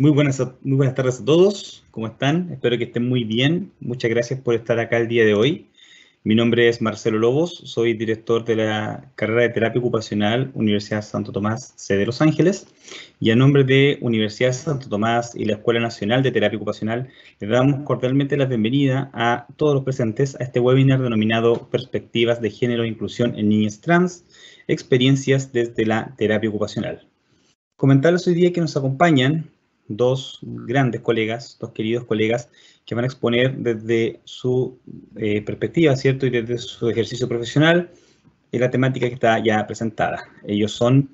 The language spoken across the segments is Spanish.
Muy buenas tardes a todos. ¿Cómo están? Espero que estén muy bien. Muchas gracias por estar acá el día de hoy. Mi nombre es Marcelo Lobos, soy director de la carrera de Terapia Ocupacional Universidad Santo Tomás, sede Los Ángeles. Y a nombre de Universidad Santo Tomás y la Escuela Nacional de Terapia Ocupacional, les damos cordialmente la bienvenida a todos los presentes a este webinar denominado Perspectivas de Género e Inclusión en Niñas Trans, experiencias desde la terapia ocupacional. Comentarles hoy día que nos acompañan dos grandes colegas, dos queridos colegas, que van a exponer desde su perspectiva, ¿cierto? Y desde su ejercicio profesional, la temática que está ya presentada. Ellos son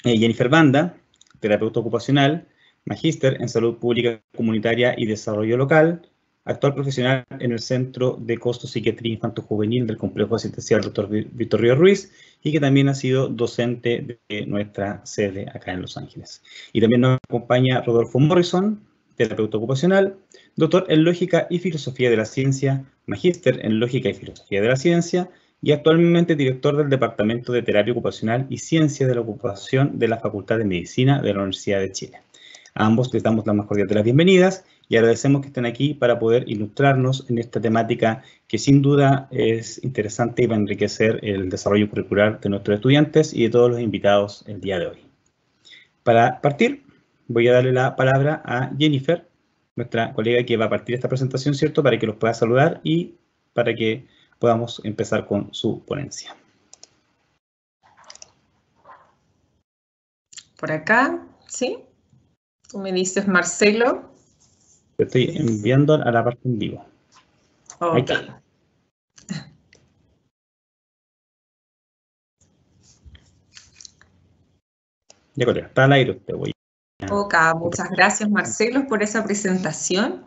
Jennifer Banda, terapeuta ocupacional, magíster en salud pública comunitaria y desarrollo local, actual profesional en el Centro de Costo Psiquiatría Infanto-Juvenil del Complejo Asistencial Dr. Víctor Ríos Ruiz, y que también ha sido docente de nuestra sede acá en Los Ángeles. Y también nos acompaña Rodolfo Morrison, terapeuta ocupacional, doctor en Lógica y Filosofía de la Ciencia, magíster en Lógica y Filosofía de la Ciencia, y actualmente director del Departamento de Terapia Ocupacional y Ciencia de la Ocupación de la Facultad de Medicina de la Universidad de Chile. A ambos les damos la más cordial de las bienvenidas y agradecemos que estén aquí para poder ilustrarnos en esta temática que sin duda es interesante y va a enriquecer el desarrollo curricular de nuestros estudiantes y de todos los invitados el día de hoy. Para partir, voy a darle la palabra a Jennifer, nuestra colega que va a partir esta presentación, ¿cierto? Para que los pueda saludar y para que podamos empezar con su ponencia. Por acá, ¿sí? Tú me dices, Marcelo. Te estoy enviando a la parte en vivo. Ok. Ahí está. Ya, colega, está al aire usted. Ok, muchas gracias, Marcelo, por esa presentación.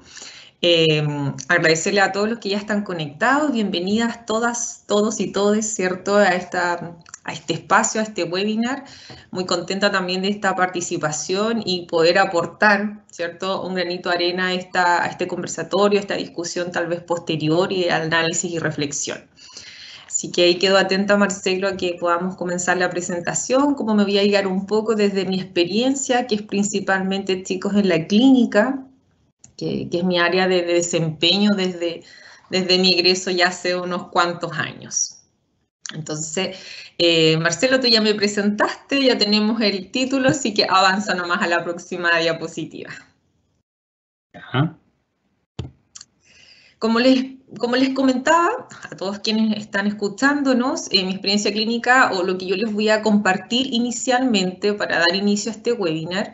Agradecerle a todos los que ya están conectados. Bienvenidas todas, todos y todes, ¿cierto? A este espacio, a este webinar. Muy contenta también de esta participación y poder aportar, ¿cierto? Un granito de arena a este conversatorio, a esta discusión tal vez posterior y análisis y reflexión. Así que ahí quedo atenta, Marcelo, a que podamos comenzar la presentación, como me voy a guiar un poco desde mi experiencia, que es principalmente chicos en la clínica, que es mi área de desempeño desde mi egreso ya hace unos cuantos años. Entonces, Marcelo, tú ya me presentaste, ya tenemos el título, así que avanza nomás a la próxima diapositiva. Ajá. Como les comentaba a todos quienes están escuchándonos, mi experiencia clínica o lo que yo les voy a compartir inicialmente para dar inicio a este webinar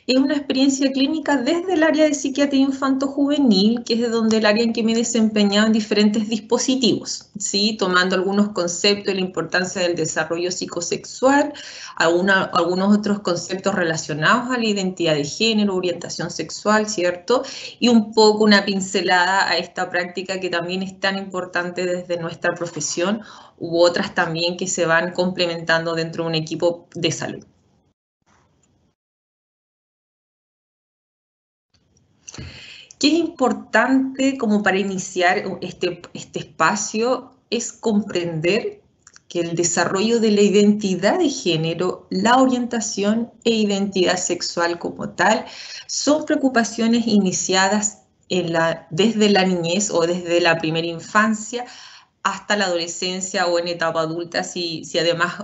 es una experiencia clínica desde el área de psiquiatría infanto-juvenil, que es de donde el área en que me he desempeñado en diferentes dispositivos, ¿sí? Tomando algunos conceptos de la importancia del desarrollo psicosexual, algunos otros conceptos relacionados a la identidad de género, orientación sexual, ¿cierto? Y un poco una pincelada a esta práctica que también es tan importante desde nuestra profesión, u otras también que se van complementando dentro de un equipo de salud. ¿Qué es importante como para iniciar este espacio? Es comprender que el desarrollo de la identidad de género, la orientación e identidad sexual como tal, son preocupaciones iniciadas desde la niñez o desde la primera infancia hasta la adolescencia o en etapa adulta, si además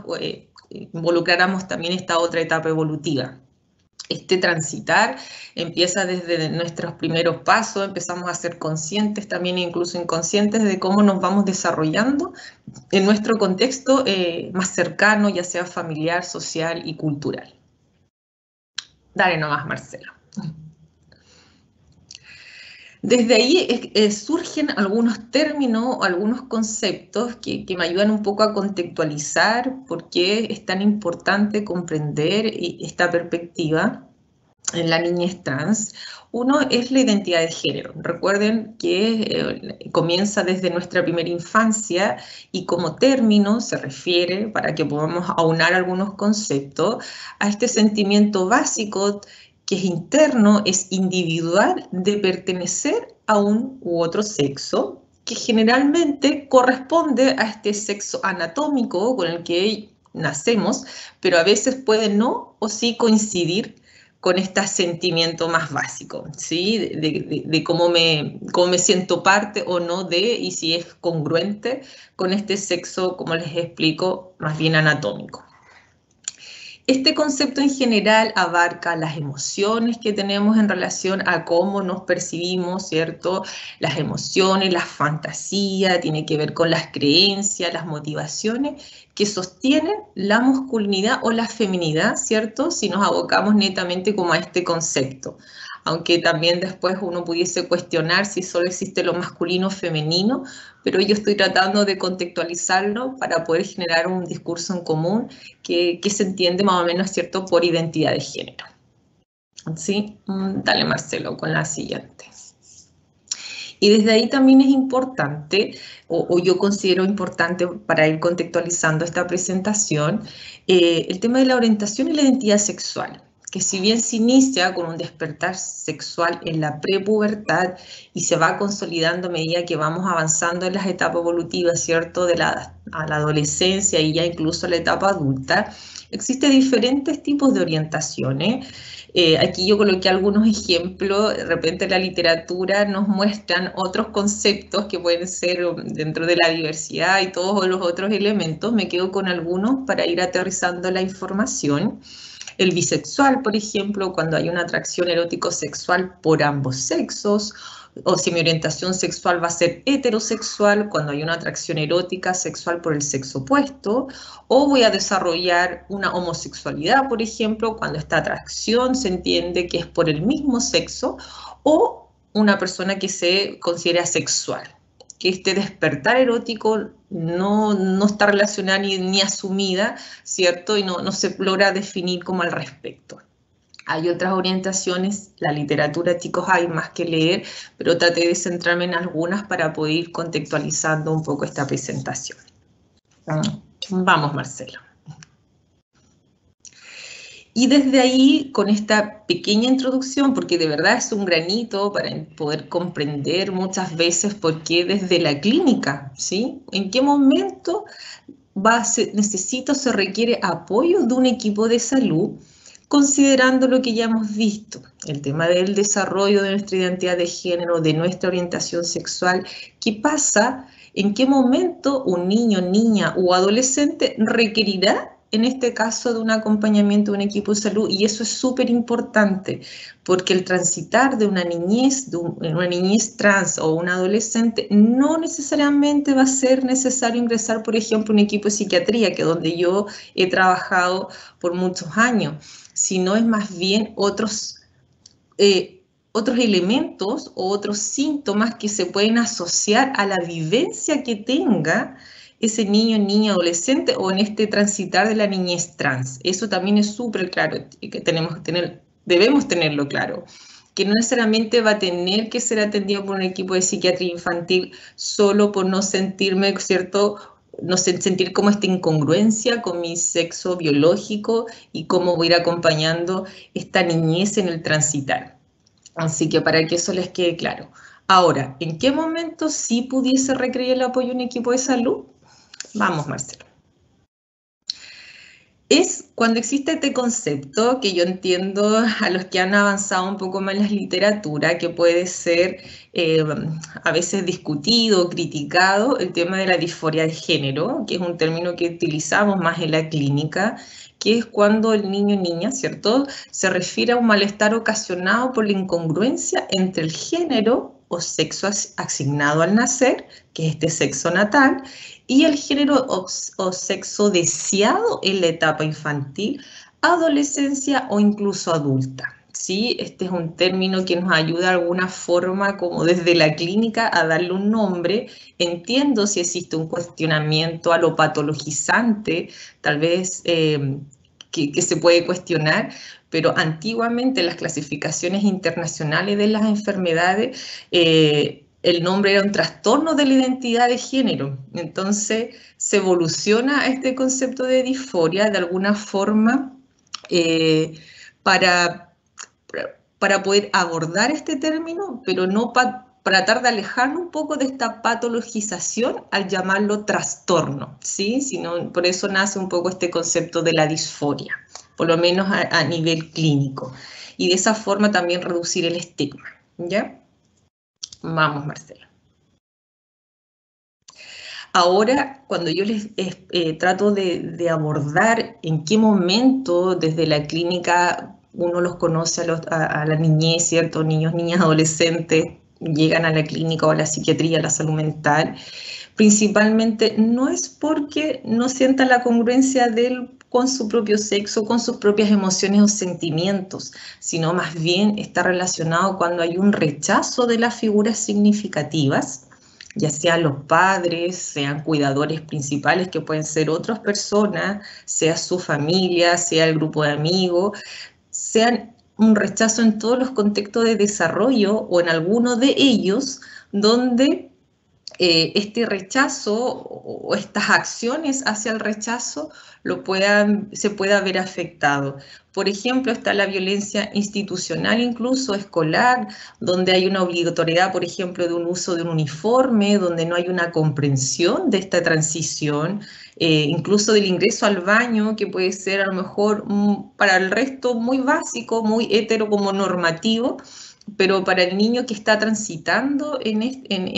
involucráramos también esta otra etapa evolutiva. Este transitar empieza desde nuestros primeros pasos, empezamos a ser conscientes, también incluso inconscientes, de cómo nos vamos desarrollando en nuestro contexto más cercano, ya sea familiar, social y cultural. Dale nomás, Marcelo. Desde ahí surgen algunos términos, algunos conceptos que me ayudan un poco a contextualizar por qué es tan importante comprender esta perspectiva en la niñez trans. Uno es la identidad de género. Recuerden que comienza desde nuestra primera infancia y como término se refiere, para que podamos aunar algunos conceptos, a este sentimiento básico que es interno, es individual, de pertenecer a un u otro sexo, que generalmente corresponde a este sexo anatómico con el que nacemos, pero a veces puede no o sí coincidir con este sentimiento más básico, ¿sí? De cómo me siento parte o no de, y si es congruente con este sexo, como les explico, más bien anatómico. Este concepto en general abarca las emociones que tenemos en relación a cómo nos percibimos, ¿cierto? Las emociones, la fantasía, tiene que ver con las creencias, las motivaciones que sostienen la masculinidad o la feminidad, ¿cierto? Si nos abocamos netamente como a este concepto. Aunque también después uno pudiese cuestionar si solo existe lo masculino o femenino, pero yo estoy tratando de contextualizarlo para poder generar un discurso en común que se entiende más o menos, ¿cierto?, por identidad de género. ¿Sí? Dale, Marcelo, con la siguiente. Y desde ahí también es importante, o yo considero importante para ir contextualizando esta presentación, el tema de la orientación y la identidad sexual, que si bien se inicia con un despertar sexual en la prepubertad y se va consolidando a medida que vamos avanzando en las etapas evolutivas, ¿cierto?, a la adolescencia y ya incluso a la etapa adulta, existen diferentes tipos de orientaciones. Aquí yo coloqué algunos ejemplos, de repente la literatura nos muestran otros conceptos que pueden ser dentro de la diversidad y todos los otros elementos. Me quedo con algunos para ir aterrizando la información. El bisexual, por ejemplo, cuando hay una atracción erótico-sexual por ambos sexos, o si mi orientación sexual va a ser heterosexual, cuando hay una atracción erótica sexual por el sexo opuesto, o voy a desarrollar una homosexualidad, por ejemplo, cuando esta atracción se entiende que es por el mismo sexo, o una persona que se considera asexual, que este despertar erótico no está relacionada ni asumida, ¿cierto? Y no se logra definir como al respecto. Hay otras orientaciones, la literatura, chicos, hay más que leer, pero traté de centrarme en algunas para poder ir contextualizando un poco esta presentación. Vamos, Marcelo. Y desde ahí, con esta pequeña introducción, porque de verdad es un granito para poder comprender muchas veces por qué desde la clínica, ¿sí? ¿En qué momento necesita o se requiere apoyo de un equipo de salud? Considerando lo que ya hemos visto, el tema del desarrollo de nuestra identidad de género, de nuestra orientación sexual, ¿qué pasa? ¿En qué momento un niño, niña o adolescente requerirá, en este caso, de un acompañamiento de un equipo de salud? Y eso es súper importante, porque el transitar de una niñez trans o un adolescente, no necesariamente va a ser necesario ingresar, por ejemplo, a un equipo de psiquiatría, que es donde yo he trabajado por muchos años, sino es más bien otros elementos o otros síntomas que se pueden asociar a la vivencia que tenga ese niño, niña, adolescente o en este transitar de la niñez trans. Eso también es súper claro y que debemos tenerlo claro, que no necesariamente va a tener que ser atendido por un equipo de psiquiatría infantil solo por no sentirme, ¿cierto?, no sé, sentir como esta incongruencia con mi sexo biológico y cómo voy a ir acompañando esta niñez en el transitar. Así que para que eso les quede claro. Ahora, ¿en qué momento sí pudiese requerir el apoyo de un equipo de salud? Vamos, Marcelo. Es cuando existe este concepto que yo entiendo a los que han avanzado un poco más en la literatura, que puede ser a veces discutido, criticado, el tema de la disforia de género, que es un término que utilizamos más en la clínica, que es cuando el niño o niña, ¿cierto?, se refiere a un malestar ocasionado por la incongruencia entre el género o sexo asignado al nacer, que es este sexo natal, y el género o sexo deseado en la etapa infantil, adolescencia o incluso adulta. ¿Sí? Este es un término que nos ayuda de alguna forma, como desde la clínica, a darle un nombre. Entiendo si existe un cuestionamiento a lo patologizante, tal vez que se puede cuestionar, pero antiguamente las clasificaciones internacionales de las enfermedades, el nombre era un trastorno de la identidad de género. Entonces se evoluciona este concepto de disforia de alguna forma para poder abordar este término, pero no para tratar de alejarnos un poco de esta patologización al llamarlo trastorno, ¿sí? Por eso nace un poco este concepto de la disforia. por lo menos a nivel clínico. Y de esa forma también reducir el estigma, ¿ya? Vamos, Marcelo. Ahora, cuando yo les trato de abordar en qué momento desde la clínica uno los conoce a la niñez, ¿cierto? Niños, niñas, adolescentes llegan a la clínica o a la psiquiatría, a la salud mental, principalmente no es porque no sientan la congruencia de él con su propio sexo, con sus propias emociones o sentimientos, sino más bien está relacionado cuando hay un rechazo de las figuras significativas, ya sean los padres, sean cuidadores principales que pueden ser otras personas, sea su familia, sea el grupo de amigos, sean un rechazo en todos los contextos de desarrollo o en alguno de ellos donde este rechazo o estas acciones hacia el rechazo se pueda ver afectado. Por ejemplo, está la violencia institucional, incluso escolar, donde hay una obligatoriedad, por ejemplo, de un uso de un uniforme, donde no hay una comprensión de esta transición, incluso del ingreso al baño, que puede ser a lo mejor para el resto muy básico, muy hetero como normativo, pero para el niño que está transitando en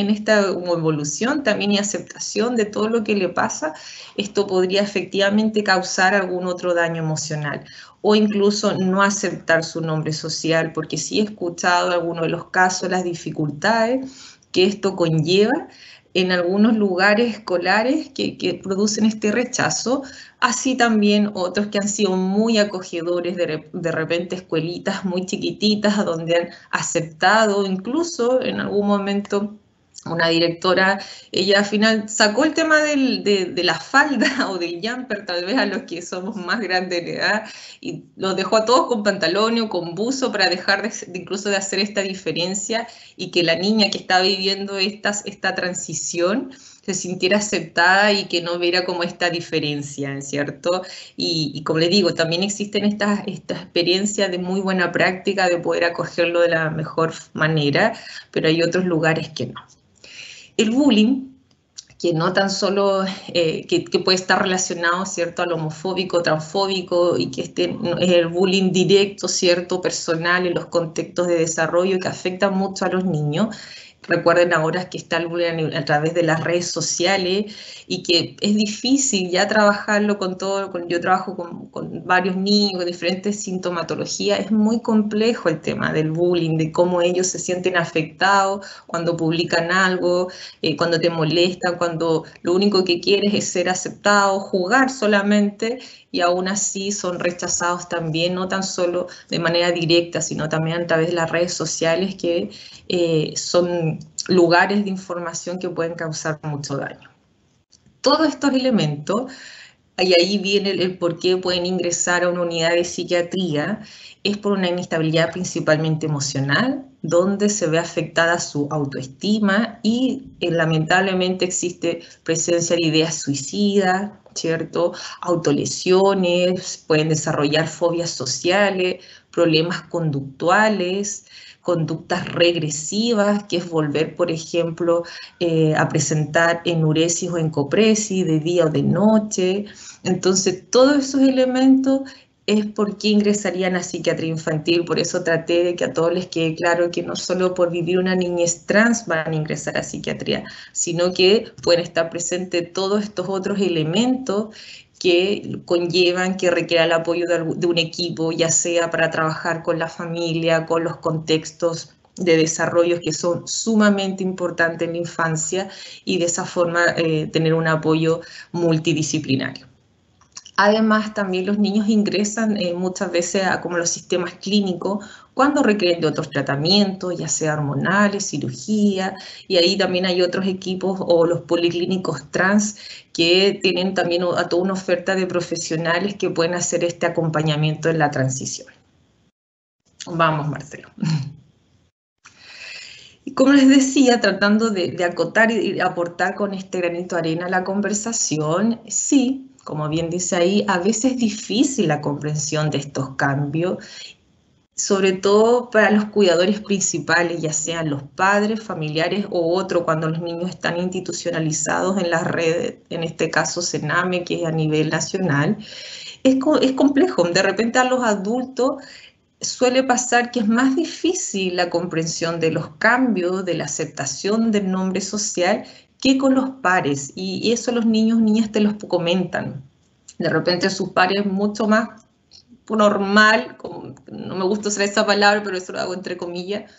esta evolución también y aceptación de todo lo que le pasa, esto podría efectivamente causar algún otro daño emocional o incluso no aceptar su nombre social, porque sí he escuchado en algunos de los casos las dificultades que esto conlleva en algunos lugares escolares que producen este rechazo, así también otros que han sido muy acogedores, de repente escuelitas muy chiquititas donde han aceptado, incluso en algún momento una directora, ella al final sacó el tema de la falda o del jumper, tal vez a los que somos más grandes de edad, y los dejó a todos con pantalón o con buzo para dejar incluso de hacer esta diferencia y que la niña que está viviendo esta transición se sintiera aceptada y que no viera como esta diferencia, ¿cierto? Y como les digo, también existen esta experiencia de muy buena práctica de poder acogerlo de la mejor manera, pero hay otros lugares que no. El bullying, que no tan solo que puede estar relacionado, ¿cierto?, al homofóbico, transfóbico, y que es el bullying directo, ¿cierto?, personal en los contextos de desarrollo que afecta mucho a los niños. Recuerden ahora que está el bullying a través de las redes sociales y que es difícil ya trabajarlo con todo. Yo trabajo con varios niños con diferentes sintomatologías. Es muy complejo el tema del bullying, de cómo ellos se sienten afectados cuando publican algo, cuando te molestan, cuando lo único que quieres es ser aceptado, jugar solamente, y aún así son rechazados también, no tan solo de manera directa, sino también a través de las redes sociales, que son lugares de información que pueden causar mucho daño. Todos estos elementos, y ahí viene el por qué pueden ingresar a una unidad de psiquiatría, es por una inestabilidad principalmente emocional, donde se ve afectada su autoestima y lamentablemente existe presencia de ideas suicidas, ¿cierto? Autolesiones, pueden desarrollar fobias sociales, problemas conductuales, conductas regresivas, que es volver, por ejemplo, a presentar enuresis o encopresis de día o de noche. Entonces, todos esos elementos es por qué ingresarían a psiquiatría infantil. Por eso traté de que a todos les quede claro que no solo por vivir una niñez trans van a ingresar a psiquiatría, sino que pueden estar presentes todos estos otros elementos que conllevan, que requiera el apoyo de un equipo, ya sea para trabajar con la familia, con los contextos de desarrollo que son sumamente importantes en la infancia, y de esa forma tener un apoyo multidisciplinario. Además, también los niños ingresan muchas veces a como los sistemas clínicos cuando requieren de otros tratamientos, ya sea hormonales, cirugía, y ahí también hay otros equipos o los policlínicos trans que tienen también a toda una oferta de profesionales que pueden hacer este acompañamiento en la transición. Vamos, Marcelo. Y como les decía, tratando de acotar y aportar con este granito de arena a la conversación, sí, como bien dice ahí, a veces es difícil la comprensión de estos cambios. sobre todo para los cuidadores principales, ya sean los padres, familiares o otro, cuando los niños están institucionalizados en las redes, en este caso CENAME, que es a nivel nacional, es complejo. De repente a los adultos suele pasar que es más difícil la comprensión de los cambios, de la aceptación del nombre social, que con los pares. Y eso los niños y niñas te los comentan. De repente sus pares mucho más normal, como, no me gusta usar esa palabra, pero eso lo hago entre comillas,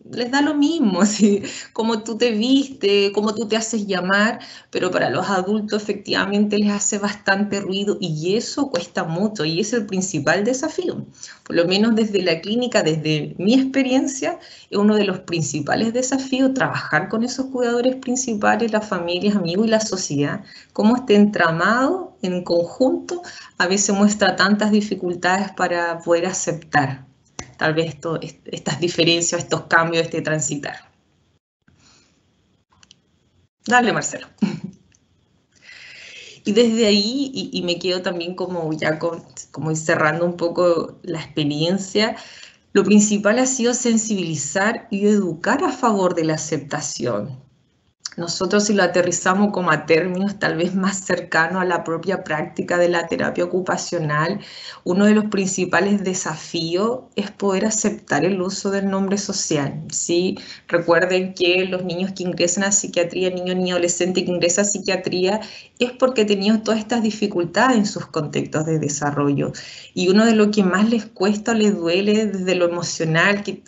les da lo mismo, ¿sí? Cómo tú te viste, cómo tú te haces llamar, pero para los adultos efectivamente les hace bastante ruido y eso cuesta mucho y es el principal desafío. Por lo menos desde la clínica, desde mi experiencia, es uno de los principales desafíos trabajar con esos cuidadores principales, las familias, amigos y la sociedad. Cómo este entramado en conjunto a veces muestra tantas dificultades para poder aceptar tal vez estas diferencias, estos cambios, este transitar. Dale, Marcelo. Y desde ahí, y me quedo también como ya como cerrando un poco la experiencia, lo principal ha sido sensibilizar y educar a favor de la aceptación. Nosotros si lo aterrizamos como a términos tal vez más cercanos a la propia práctica de la terapia ocupacional, uno de los principales desafíos es poder aceptar el uso del nombre social, ¿sí? Recuerden que los niños que ingresan a psiquiatría, niño y adolescente que ingresa a psiquiatría, es porque tenían todas estas dificultades en sus contextos de desarrollo. Y uno de lo que más les cuesta o les duele desde lo emocional que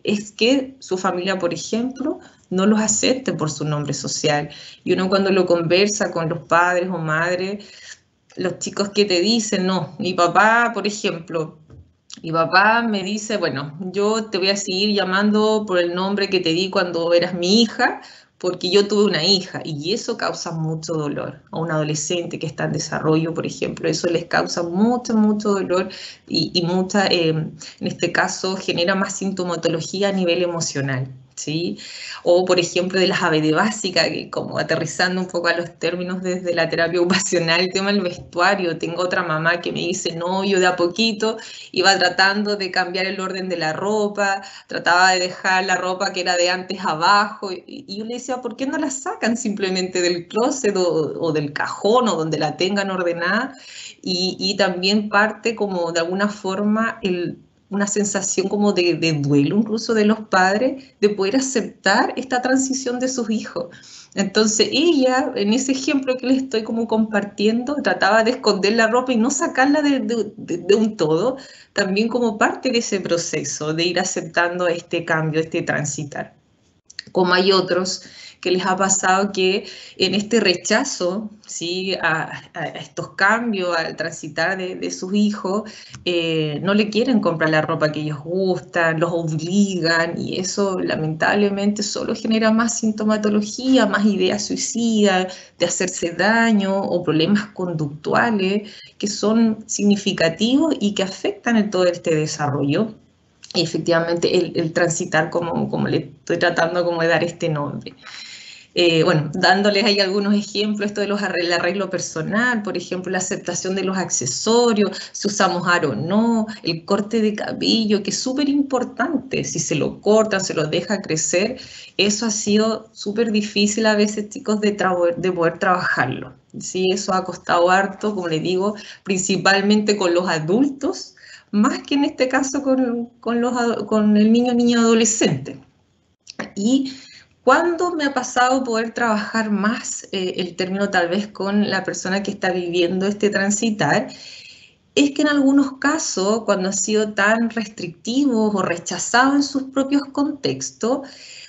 es que su familia, por ejemplo, no los acepte por su nombre social. Y uno cuando lo conversa con los padres o madres, los chicos que te dicen, no, mi papá, por ejemplo, mi papá me dice, bueno, yo te voy a seguir llamando por el nombre que te di cuando eras mi hija, porque yo tuve una hija, y eso causa mucho dolor. A un adolescente que está en desarrollo, por ejemplo, eso les causa mucho, mucho dolor y mucha, en este caso, genera más sintomatología a nivel emocional. ¿Sí? O, por ejemplo, de las ABD básicas, que como aterrizando un poco a los términos desde la terapia ocupacional, el tema del vestuario. Tengo otra mamá que me dice, no, yo de a poquito iba tratando de cambiar el orden de la ropa, trataba de dejar la ropa que era de antes abajo, y yo le decía, ¿por qué no la sacan simplemente del closet o del cajón o donde la tengan ordenada? Y también parte como de alguna forma una sensación como de duelo incluso de los padres, de poder aceptar esta transición de sus hijos. Entonces ella, en ese ejemplo que les estoy como compartiendo, trataba de esconder la ropa y no sacarla de un todo, también como parte de ese proceso de ir aceptando este cambio, este transitar. Como hay otros que les ha pasado que en este rechazo, ¿sí? a estos cambios, al transitar de sus hijos, no le quieren comprar la ropa que ellos gustan, los obligan, y eso lamentablemente solo genera más sintomatología, más ideas suicidas, de hacerse daño o problemas conductuales que son significativos y que afectan en todo este desarrollo. Y efectivamente el transitar como le estoy tratando como de dar este nombre. Bueno, dándoles ahí algunos ejemplos, esto de el arreglo personal, por ejemplo, la aceptación de los accesorios, si usamos aro o no, el corte de cabello, que es súper importante, si se lo cortan, se lo deja crecer, eso ha sido súper difícil a veces, chicos, de poder trabajarlo. ¿Sí? Eso ha costado harto, como les digo, principalmente con los adultos, más que en este caso con el niño adolescente. Y ¿cuándo me ha pasado poder trabajar más el término tal vez con la persona que está viviendo este transitar? Es que en algunos casos, cuando ha sido tan restrictivo o rechazado en sus propios contextos,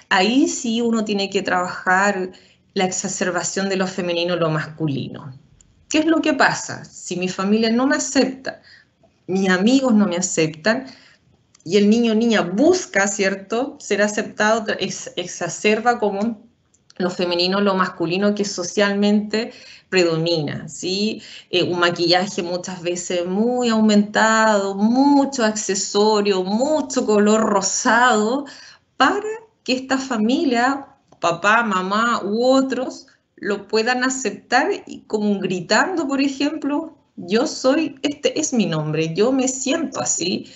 ahí sí uno tiene que trabajar la exacerbación de lo femenino o lo masculino. ¿Qué es lo que pasa? Si mi familia no me acepta, mis amigos no me aceptan, y el niño o niña busca, ¿cierto?, ser aceptado, exacerba como lo femenino, lo masculino que socialmente predomina, ¿sí? Un maquillaje muchas veces muy aumentado, mucho accesorio, mucho color rosado, para que esta familia, papá, mamá u otros, lo puedan aceptar y como gritando, por ejemplo, yo soy, este es mi nombre, yo me siento así.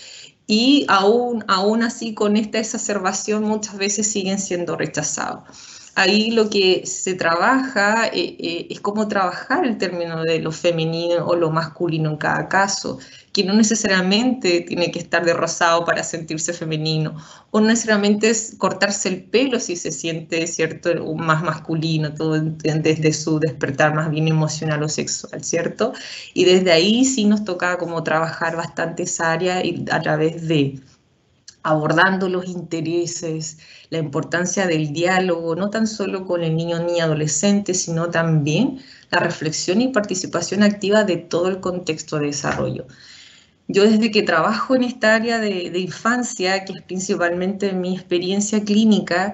y aún así con esta exacerbación muchas veces siguen siendo rechazados. Ahí lo que se trabaja es cómo trabajar el término de lo femenino o lo masculino en cada caso, que no necesariamente tiene que estar de rosado para sentirse femenino, o no necesariamente es cortarse el pelo si se siente, ¿cierto?, más masculino, todo desde su despertar más bien emocional o sexual, ¿cierto? Y desde ahí sí nos toca como trabajar bastante esa área y a través de abordando los intereses, la importancia del diálogo, no tan solo con el niño o niña adolescente, sino también la reflexión y participación activa de todo el contexto de desarrollo. Yo desde que trabajo en esta área de infancia, que es principalmente mi experiencia clínica,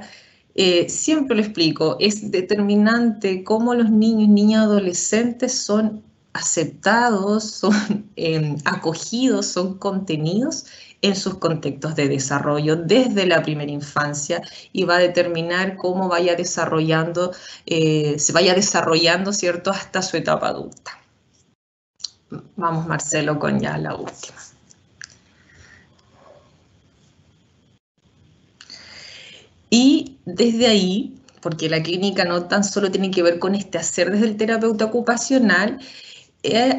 siempre lo explico, es determinante cómo los niños, niñas, adolescentes son aceptados, son acogidos, son contenidos en sus contextos de desarrollo desde la primera infancia y va a determinar cómo vaya desarrollando, se vaya desarrollando, ¿cierto?, hasta su etapa adulta. Vamos, Marcelo, con ya la última. Y desde ahí, porque la clínica no tan solo tiene que ver con este hacer desde el terapeuta ocupacional,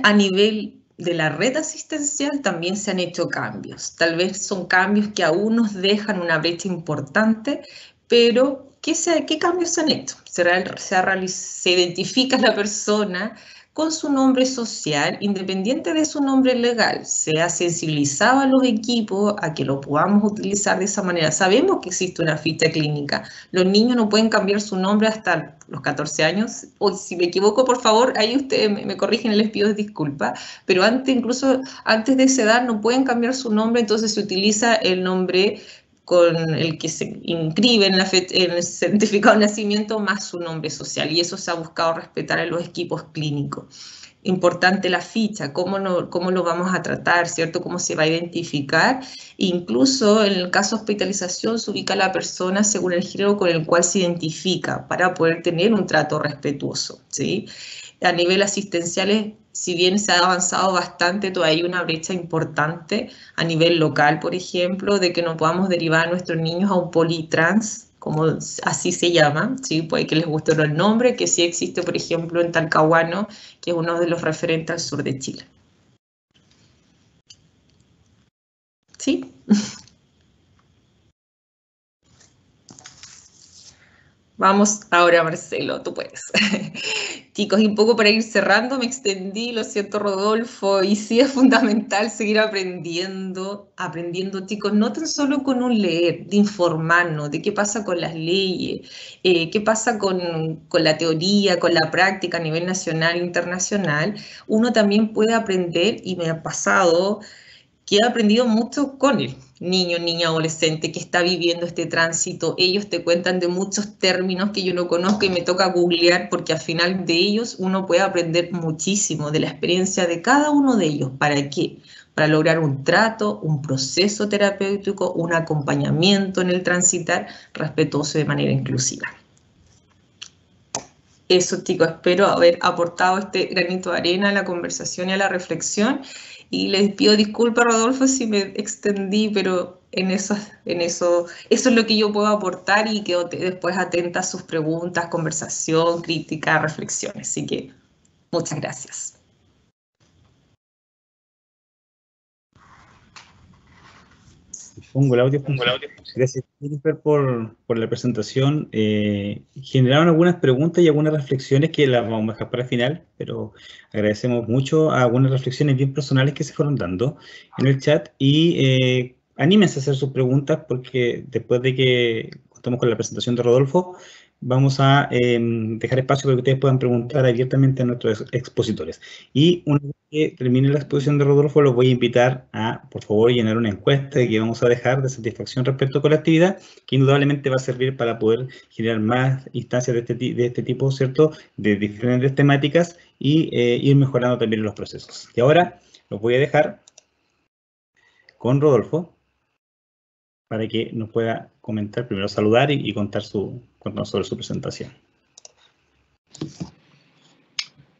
a nivel de la red asistencial también se han hecho cambios. Tal vez son cambios que aún nos dejan una brecha importante, pero ¿qué cambios se han hecho? Se identifica la persona con su nombre social, independiente de su nombre legal. Se ha sensibilizado a los equipos a que lo podamos utilizar de esa manera. Sabemos que existe una ficha clínica. Los niños no pueden cambiar su nombre hasta los 14 años. O si me equivoco, por favor, ahí ustedes me corrigen y les pido disculpas. Pero incluso antes de esa edad no pueden cambiar su nombre, entonces se utiliza el nombre con el que se inscribe en el certificado de nacimiento más su nombre social, y eso se ha buscado respetar en los equipos clínicos. Importante la ficha, cómo lo vamos a tratar, ¿cierto? Cómo se va a identificar. Incluso en el caso de hospitalización se ubica a la persona según el género con el cual se identifica para poder tener un trato respetuoso, ¿sí? A nivel asistencial, si bien se ha avanzado bastante, todavía hay una brecha importante a nivel local, por ejemplo, de que no podamos derivar a nuestros niños a un politrans, como así se llama, ¿sí? Puede que les guste el nombre, que sí existe, por ejemplo, en Talcahuano, que es uno de los referentes al sur de Chile. ¿Sí? Vamos ahora, Marcelo, tú puedes. Chicos, y un poco para ir cerrando, me extendí, lo siento, Rodolfo, y sí es fundamental seguir aprendiendo, chicos, no tan solo con un leer, de informarnos, de qué pasa con las leyes, qué pasa con la teoría, con la práctica a nivel nacional e internacional. Uno también puede aprender, y me ha pasado, que he aprendido mucho con el niño, niña, adolescente que está viviendo este tránsito. Ellos te cuentan de muchos términos que yo no conozco y me toca googlear, porque al final de ellos uno puede aprender muchísimo de la experiencia de cada uno de ellos. ¿Para qué? Para lograr un trato, un proceso terapéutico, un acompañamiento en el transitar respetuoso de manera inclusiva. Eso, chicos, espero haber aportado este granito de arena a la conversación y a la reflexión. Y les pido disculpas, Rodolfo, si me extendí, pero eso es lo que yo puedo aportar, y quedo después atenta a sus preguntas, conversación, crítica, reflexiones. Así que muchas gracias. Pongo el audio. Gracias, Jennifer, por la presentación. Generaron algunas preguntas y algunas reflexiones que las vamos a dejar para el final, pero agradecemos mucho a algunas reflexiones bien personales que se fueron dando en el chat, y anímense a hacer sus preguntas, porque después de que contamos con la presentación de Rodolfo, vamos a dejar espacio para que ustedes puedan preguntar abiertamente a nuestros expositores. Y una vez que termine la exposición de Rodolfo, los voy a invitar a, por favor, llenar una encuesta que vamos a dejar de satisfacción respecto con la actividad, que indudablemente va a servir para poder generar más instancias de este tipo, ¿cierto?, de diferentes temáticas, y ir mejorando también los procesos. Y ahora los voy a dejar con Rodolfo para que nos pueda comentar, primero saludar y contarnos sobre su presentación.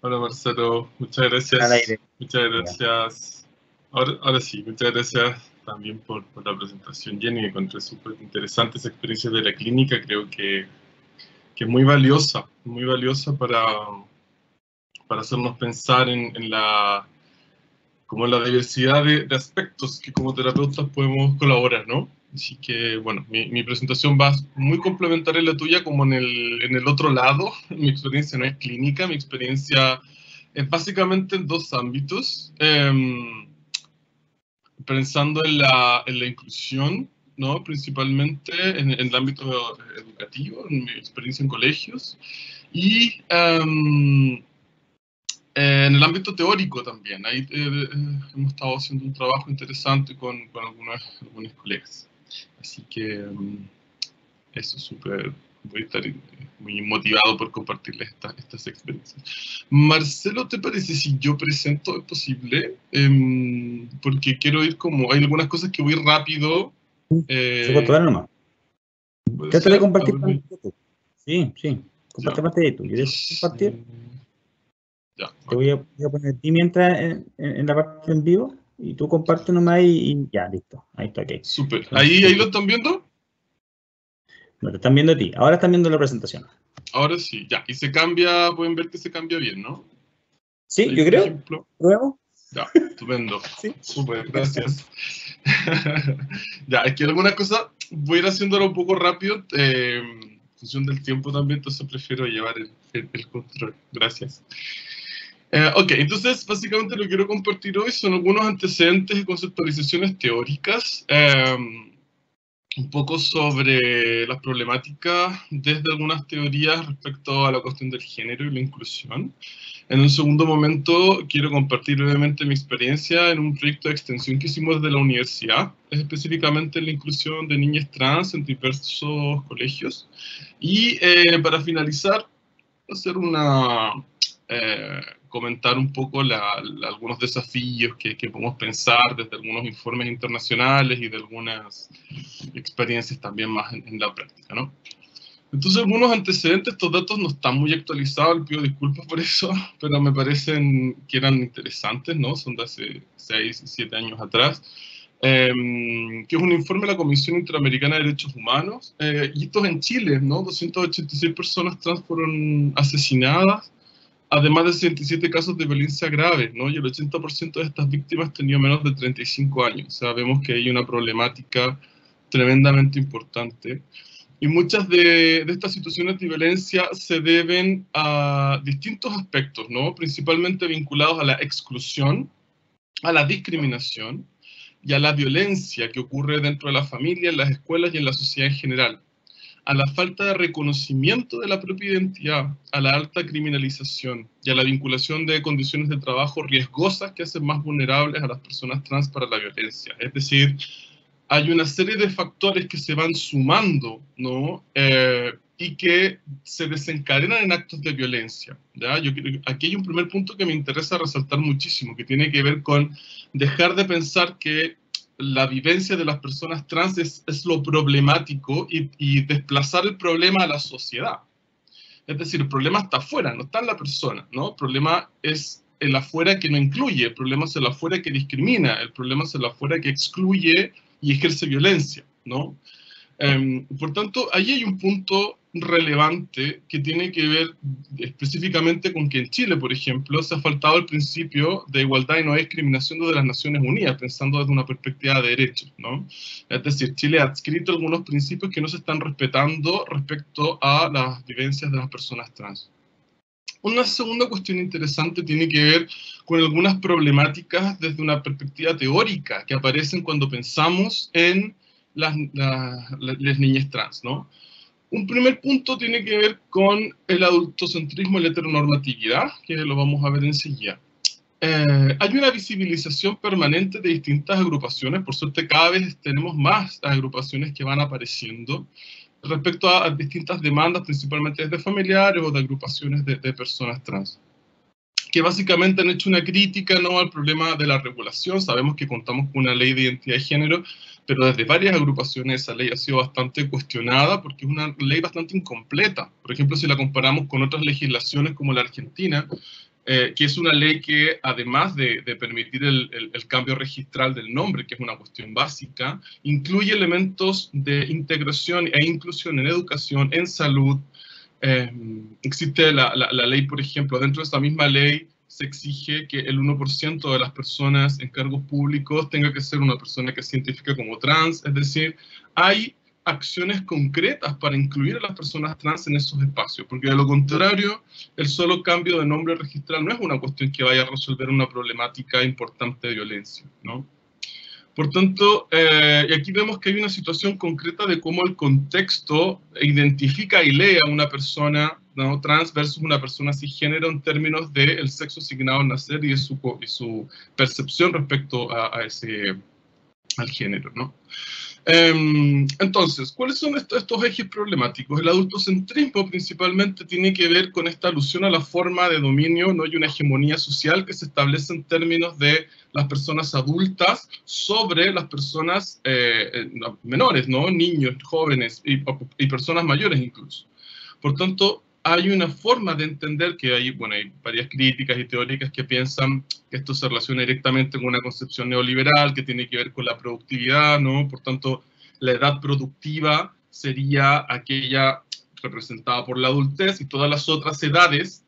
Hola, Marcelo, muchas gracias. Al aire. Muchas gracias. Ahora sí, muchas gracias también por la presentación, Jenny. Me encontré súper interesante esa experiencia de la clínica. Creo que es muy valiosa para hacernos pensar en la diversidad de aspectos que como terapeutas podemos colaborar, ¿no? Así que, bueno, mi presentación va muy complementaria a la tuya, como en el otro lado. Mi experiencia no es clínica, mi experiencia es básicamente en dos ámbitos. Pensando en la inclusión, ¿no? Principalmente en el ámbito educativo, en mi experiencia en colegios, y en el ámbito teórico también. Ahí hemos estado haciendo un trabajo interesante con algunos colegas. Así que eso es súper, voy a estar muy motivado por compartirles estas experiencias. Marcelo, ¿te parece si yo presento? ¿Es posible? Porque quiero ir como, hay algunas cosas que voy rápido. Se puede tocar nomás. Trata de compartir con YouTube. Sí, comparte más de YouTube. ¿Quieres compartir? Ya. Te voy a poner ti mientras en la parte en vivo y tú comparte nomás y ya, listo. Ahí está, ok. Súper. ¿Ahí lo están viendo? No, te están viendo a ti. Ahora están viendo la presentación. Ahora sí, ya. Y se cambia, pueden ver que se cambia bien, ¿no? Sí, ahí, yo creo. ¿Pruebo? Ya, estupendo. Sí. Súper, gracias. Ya, es que algunas cosas voy a ir haciéndolo un poco rápido, en función del tiempo también, entonces prefiero llevar el control. Gracias. Ok, entonces básicamente lo que quiero compartir hoy son algunos antecedentes y conceptualizaciones teóricas, un poco sobre las problemáticas desde algunas teorías respecto a la cuestión del género y la inclusión. En un segundo momento quiero compartir brevemente mi experiencia en un proyecto de extensión que hicimos desde la universidad, específicamente en la inclusión de niñas trans en diversos colegios. Y para finalizar, hacer comentar un poco algunos desafíos que podemos pensar desde algunos informes internacionales y de algunas experiencias también más en la práctica, ¿no? Entonces, algunos antecedentes, estos datos no están muy actualizados, les pido disculpas por eso, pero me parecen que eran interesantes, ¿no? Son de hace 6, 7 años atrás, que es un informe de la Comisión Interamericana de Derechos Humanos, y esto es en Chile, ¿no? 286 personas trans fueron asesinadas, además de 67 casos de violencia grave, ¿no? Y el 80% de estas víctimas tenía menos de 35 años. O sea, vemos que hay una problemática tremendamente importante. Y muchas de estas situaciones de violencia se deben a distintos aspectos, ¿no? Principalmente vinculados a la exclusión, a la discriminación y a la violencia que ocurre dentro de la familia, en las escuelas y en la sociedad en general. A la falta de reconocimiento de la propia identidad, a la alta criminalización y a la vinculación de condiciones de trabajo riesgosas que hacen más vulnerables a las personas trans para la violencia. Es decir, hay una serie de factores que se van sumando, ¿no? Y que se desencadenan en actos de violencia, ¿ya? Aquí hay un primer punto que me interesa resaltar muchísimo, que tiene que ver con dejar de pensar que la vivencia de las personas trans es lo problemático y desplazar el problema a la sociedad. Es decir, el problema está afuera, no está en la persona, ¿no? El problema es el afuera que no incluye, el problema es el afuera que discrimina, el problema es el afuera que excluye y ejerce violencia, ¿no? Por tanto, ahí hay un punto relevante que tiene que ver específicamente con que en Chile, por ejemplo, se ha faltado el principio de igualdad y no discriminación de las Naciones Unidas, pensando desde una perspectiva de derechos, ¿no? Es decir, Chile ha adscrito algunos principios que no se están respetando respecto a las vivencias de las personas trans. Una segunda cuestión interesante tiene que ver con algunas problemáticas desde una perspectiva teórica que aparecen cuando pensamos en las niñas trans, ¿no? Un primer punto tiene que ver con el adultocentrismo y la heteronormatividad, que lo vamos a ver enseguida. Hay una visibilización permanente de distintas agrupaciones, por suerte cada vez tenemos más agrupaciones que van apareciendo respecto a distintas demandas, principalmente desde familiares o de agrupaciones de personas trans, que básicamente han hecho una crítica, ¿no?, al problema de la regulación. Sabemos que contamos con una ley de identidad de género, pero desde varias agrupaciones esa ley ha sido bastante cuestionada porque es una ley bastante incompleta. Por ejemplo, si la comparamos con otras legislaciones como la Argentina, que es una ley que, además de permitir el cambio registral del nombre, que es una cuestión básica, incluye elementos de integración e inclusión en educación, en salud. Existe la ley, por ejemplo, dentro de esa misma ley se exige que el 1% de las personas en cargos públicos tenga que ser una persona que se identifica como trans, es decir, hay acciones concretas para incluir a las personas trans en esos espacios, porque de lo contrario, el solo cambio de nombre registral no es una cuestión que vaya a resolver una problemática importante de violencia, ¿no? Por tanto, y aquí vemos que hay una situación concreta de cómo el contexto identifica y lee a una persona, ¿no?, trans versus una persona cisgénero en términos del sexo asignado al nacer y de su percepción respecto al género, ¿no? Entonces, ¿cuáles son estos ejes problemáticos? El adultocentrismo principalmente tiene que ver con esta alusión a la forma de dominio, ¿no?, y una hegemonía social que se establece en términos de las personas adultas sobre las personas menores, ¿no?, niños, jóvenes y personas mayores incluso. Por tanto, hay una forma de entender que hay varias críticas y teóricas que piensan que esto se relaciona directamente con una concepción neoliberal que tiene que ver con la productividad, ¿no? Por tanto, la edad productiva sería aquella representada por la adultez y todas las otras edades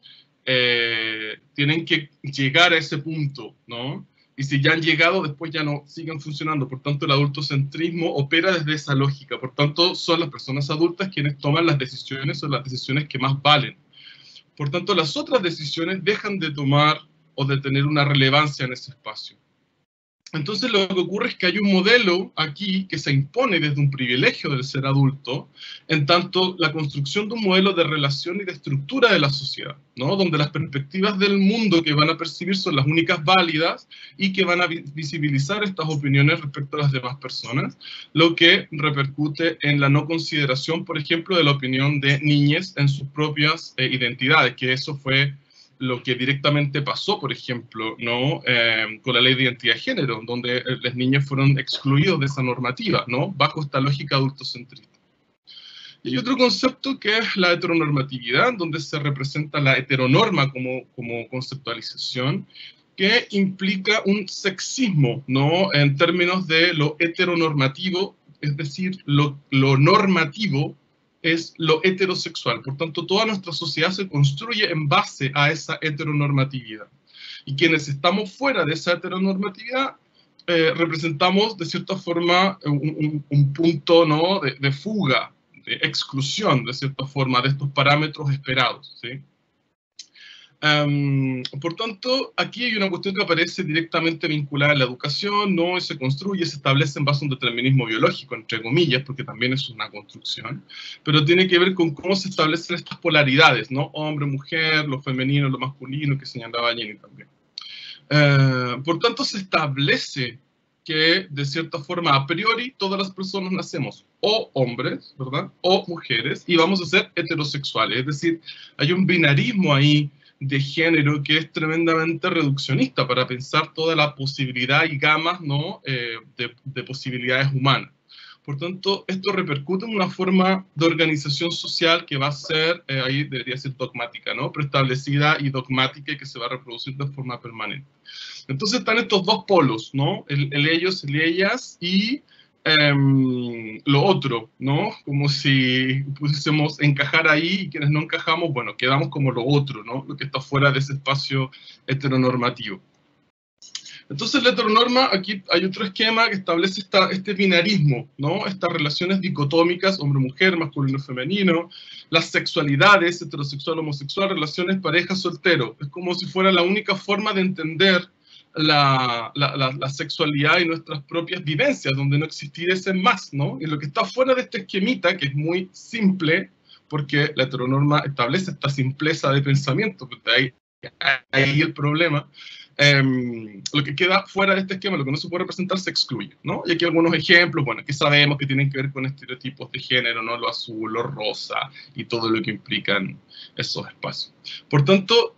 tienen que llegar a ese punto, ¿no? Y si ya han llegado, después ya no siguen funcionando. Por tanto, el adultocentrismo opera desde esa lógica. Por tanto, son las personas adultas quienes toman las decisiones o las decisiones que más valen. Por tanto, las otras decisiones dejan de tomar o de tener una relevancia en ese espacio. Entonces, lo que ocurre es que hay un modelo aquí que se impone desde un privilegio del ser adulto, en tanto la construcción de un modelo de relación y de estructura de la sociedad, ¿no?, donde las perspectivas del mundo que van a percibir son las únicas válidas y que van a visibilizar estas opiniones respecto a las demás personas, lo que repercute en la no consideración, por ejemplo, de la opinión de niñas en sus propias identidades, que eso fue lo que directamente pasó, por ejemplo, ¿no?, con la ley de identidad de género, donde las niñas fueron excluidos de esa normativa, ¿no?, bajo esta lógica adultocentrista. Y hay otro concepto que es la heteronormatividad, donde se representa la heteronorma como conceptualización, que implica un sexismo, ¿no?, en términos de lo heteronormativo, es decir, lo normativo es lo heterosexual. Por tanto, toda nuestra sociedad se construye en base a esa heteronormatividad. Y quienes estamos fuera de esa heteronormatividad representamos, de cierta forma, un punto, ¿no?, de fuga, de exclusión, de cierta forma, de estos parámetros esperados, ¿sí? Por tanto, aquí hay una cuestión que aparece directamente vinculada a la educación, ¿no?, y se construye, se establece en base a un determinismo biológico, entre comillas, porque también es una construcción, pero tiene que ver con cómo se establecen estas polaridades, ¿no?, hombre, mujer, lo femenino, lo masculino, que señalaba Jenny también. Por tanto, se establece que, de cierta forma, a priori, todas las personas nacemos o hombres, ¿verdad?, o mujeres, y vamos a ser heterosexuales, es decir, hay un binarismo ahí de género que es tremendamente reduccionista para pensar toda la posibilidad y gamas, ¿no?, de posibilidades humanas. Por tanto, esto repercute en una forma de organización social que va a ser, ahí debería ser dogmática, ¿no?, preestablecida y dogmática, y que se va a reproducir de forma permanente. Entonces están estos dos polos, ¿no?, el ellos, el ellas, y lo otro, ¿no?, como si pudiésemos encajar ahí, y quienes no encajamos, bueno, quedamos como lo otro, ¿no?, lo que está fuera de ese espacio heteronormativo. Entonces la heteronorma, aquí hay otro esquema que establece este binarismo, ¿no?, estas relaciones dicotómicas, hombre-mujer, masculino-femenino, las sexualidades, heterosexual, homosexual, relaciones pareja-soltero. Es como si fuera la única forma de entender la sexualidad y nuestras propias vivencias, donde no existiese más, ¿no? Y lo que está fuera de este esquemita, que es muy simple, porque la heteronorma establece esta simpleza de pensamiento, porque ahí el problema. Lo que queda fuera de este esquema, lo que no se puede representar, se excluye, ¿no? Y aquí algunos ejemplos, bueno, que sabemos que tienen que ver con estereotipos de género, ¿no?, lo azul, lo rosa, y todo lo que implican esos espacios. Por tanto,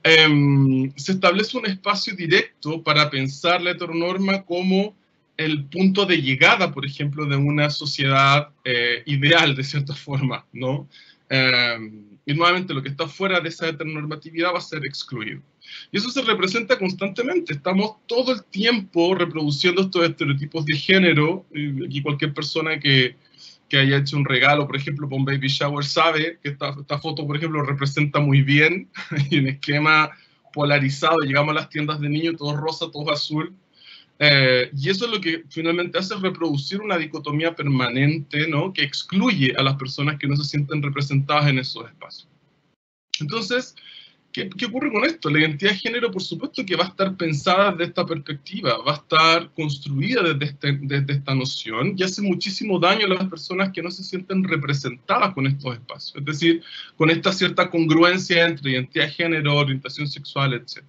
se establece un espacio directo para pensar la heteronorma como el punto de llegada, por ejemplo, de una sociedad ideal, de cierta forma, ¿no? Y nuevamente lo que está fuera de esa heteronormatividad va a ser excluido. Y eso se representa constantemente. Estamos todo el tiempo reproduciendo estos estereotipos de género. Y aquí cualquier persona que haya hecho un regalo, por ejemplo, para un baby shower, sabe que esta foto, por ejemplo, representa muy bien y un esquema polarizado. Llegamos a las tiendas de niños, todo rosa, todo azul. Y eso es lo que finalmente hace, reproducir una dicotomía permanente, ¿no?, que excluye a las personas que no se sienten representadas en esos espacios. Entonces, ¿qué ocurre con esto? La identidad de género, por supuesto que va a estar pensada desde esta perspectiva, va a estar construida desde esta noción, y hace muchísimo daño a las personas que no se sienten representadas con estos espacios, es decir, con esta cierta congruencia entre identidad de género, orientación sexual, etc.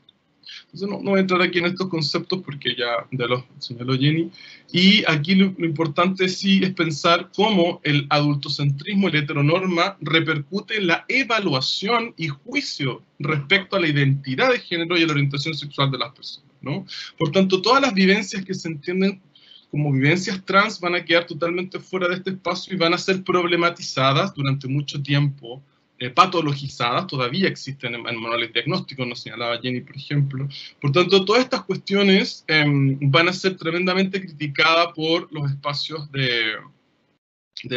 Entonces no voy a entrar aquí en estos conceptos porque ya los señaló Jenny. Y aquí lo importante sí es pensar cómo el adultocentrismo y la heteronorma repercute en la evaluación y juicio respecto a la identidad de género y a la orientación sexual de las personas, ¿no? Por tanto, todas las vivencias que se entienden como vivencias trans van a quedar totalmente fuera de este espacio y van a ser problematizadas durante mucho tiempo, patologizadas, todavía existen en manuales diagnósticos, nos señalaba Jenny, por ejemplo. Por tanto, todas estas cuestiones van a ser tremendamente criticadas por los espacios de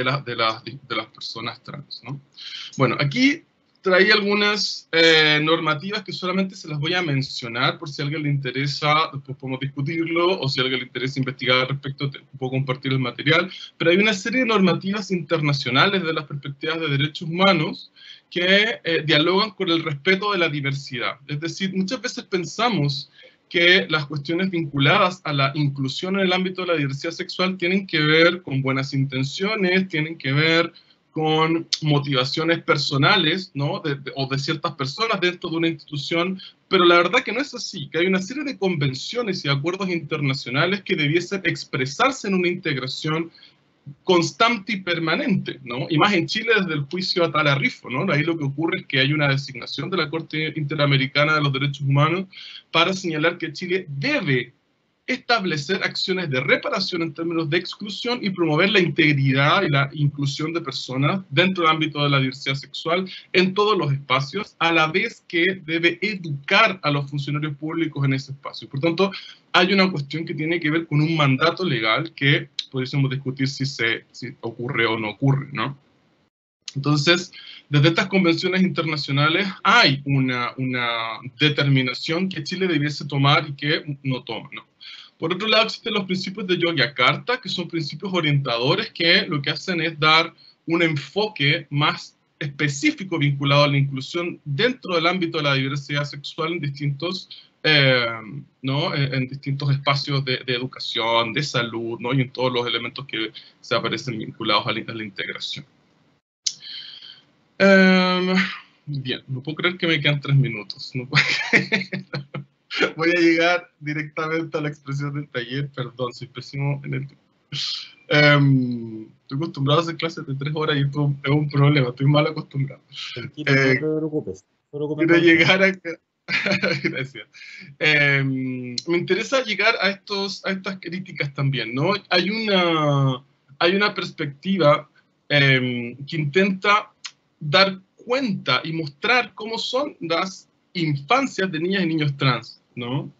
las personas trans, ¿no? Bueno, aquí traí algunas normativas que solamente se las voy a mencionar por si a alguien le interesa, después podemos discutirlo, o si a alguien le interesa investigar al respecto, puedo compartir el material, pero hay una serie de normativas internacionales de las perspectivas de derechos humanos que dialogan con el respeto de la diversidad. Es decir, muchas veces pensamos que las cuestiones vinculadas a la inclusión en el ámbito de la diversidad sexual tienen que ver con buenas intenciones, tienen que ver con motivaciones personales, ¿no?, o de ciertas personas dentro de una institución, pero la verdad que no es así, que hay una serie de convenciones y acuerdos internacionales que debiesen expresarse en una integración constante y permanente, ¿no? Y más en Chile desde el juicio a Tala Rifo, ¿no? Ahí lo que ocurre es que hay una designación de la Corte Interamericana de los Derechos Humanos para señalar que Chile debe establecer acciones de reparación en términos de exclusión y promover la integridad y la inclusión de personas dentro del ámbito de la diversidad sexual en todos los espacios, a la vez que debe educar a los funcionarios públicos en ese espacio. Por tanto, hay una cuestión que tiene que ver con un mandato legal que podríamos discutir si ocurre o no ocurre, ¿no? Entonces, desde estas convenciones internacionales hay una determinación que Chile debiese tomar y que no toma, ¿no? Por otro lado, existen los principios de Yogyakarta, que son principios orientadores que lo que hacen es dar un enfoque más específico vinculado a la inclusión dentro del ámbito de la diversidad sexual en distintos, ¿no?, en distintos espacios de educación, de salud, ¿no?, y en todos los elementos que se aparecen vinculados a la integración. Bien, no puedo creer que me quedan 3 minutos. No puedo Voy a llegar directamente a la expresión del taller. Perdón, soy pésimo en el tiempo. Estoy acostumbrado a hacer clases de 3 horas y esto es un problema, estoy mal acostumbrado. Tranquilo, no te preocupes. Quiero llegar acá. Gracias. Me interesa llegar a estas críticas también, ¿no? Hay una perspectiva que intenta dar cuenta y mostrar cómo son las infancias de niñas y niños trans, ¿no?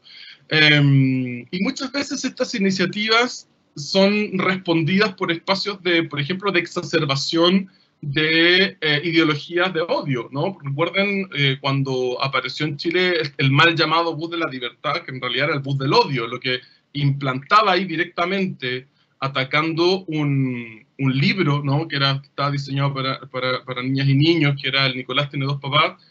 Y muchas veces estas iniciativas son respondidas por espacios de, por ejemplo, de exacerbación de ideologías de odio, ¿no? Recuerden cuando apareció en Chile el mal llamado bus de la libertad, que en realidad era el bus del odio, lo que implantaba ahí directamente, atacando un libro, ¿no?, que estaba diseñado para niñas y niños, que era el Nicolás tiene 2 papás,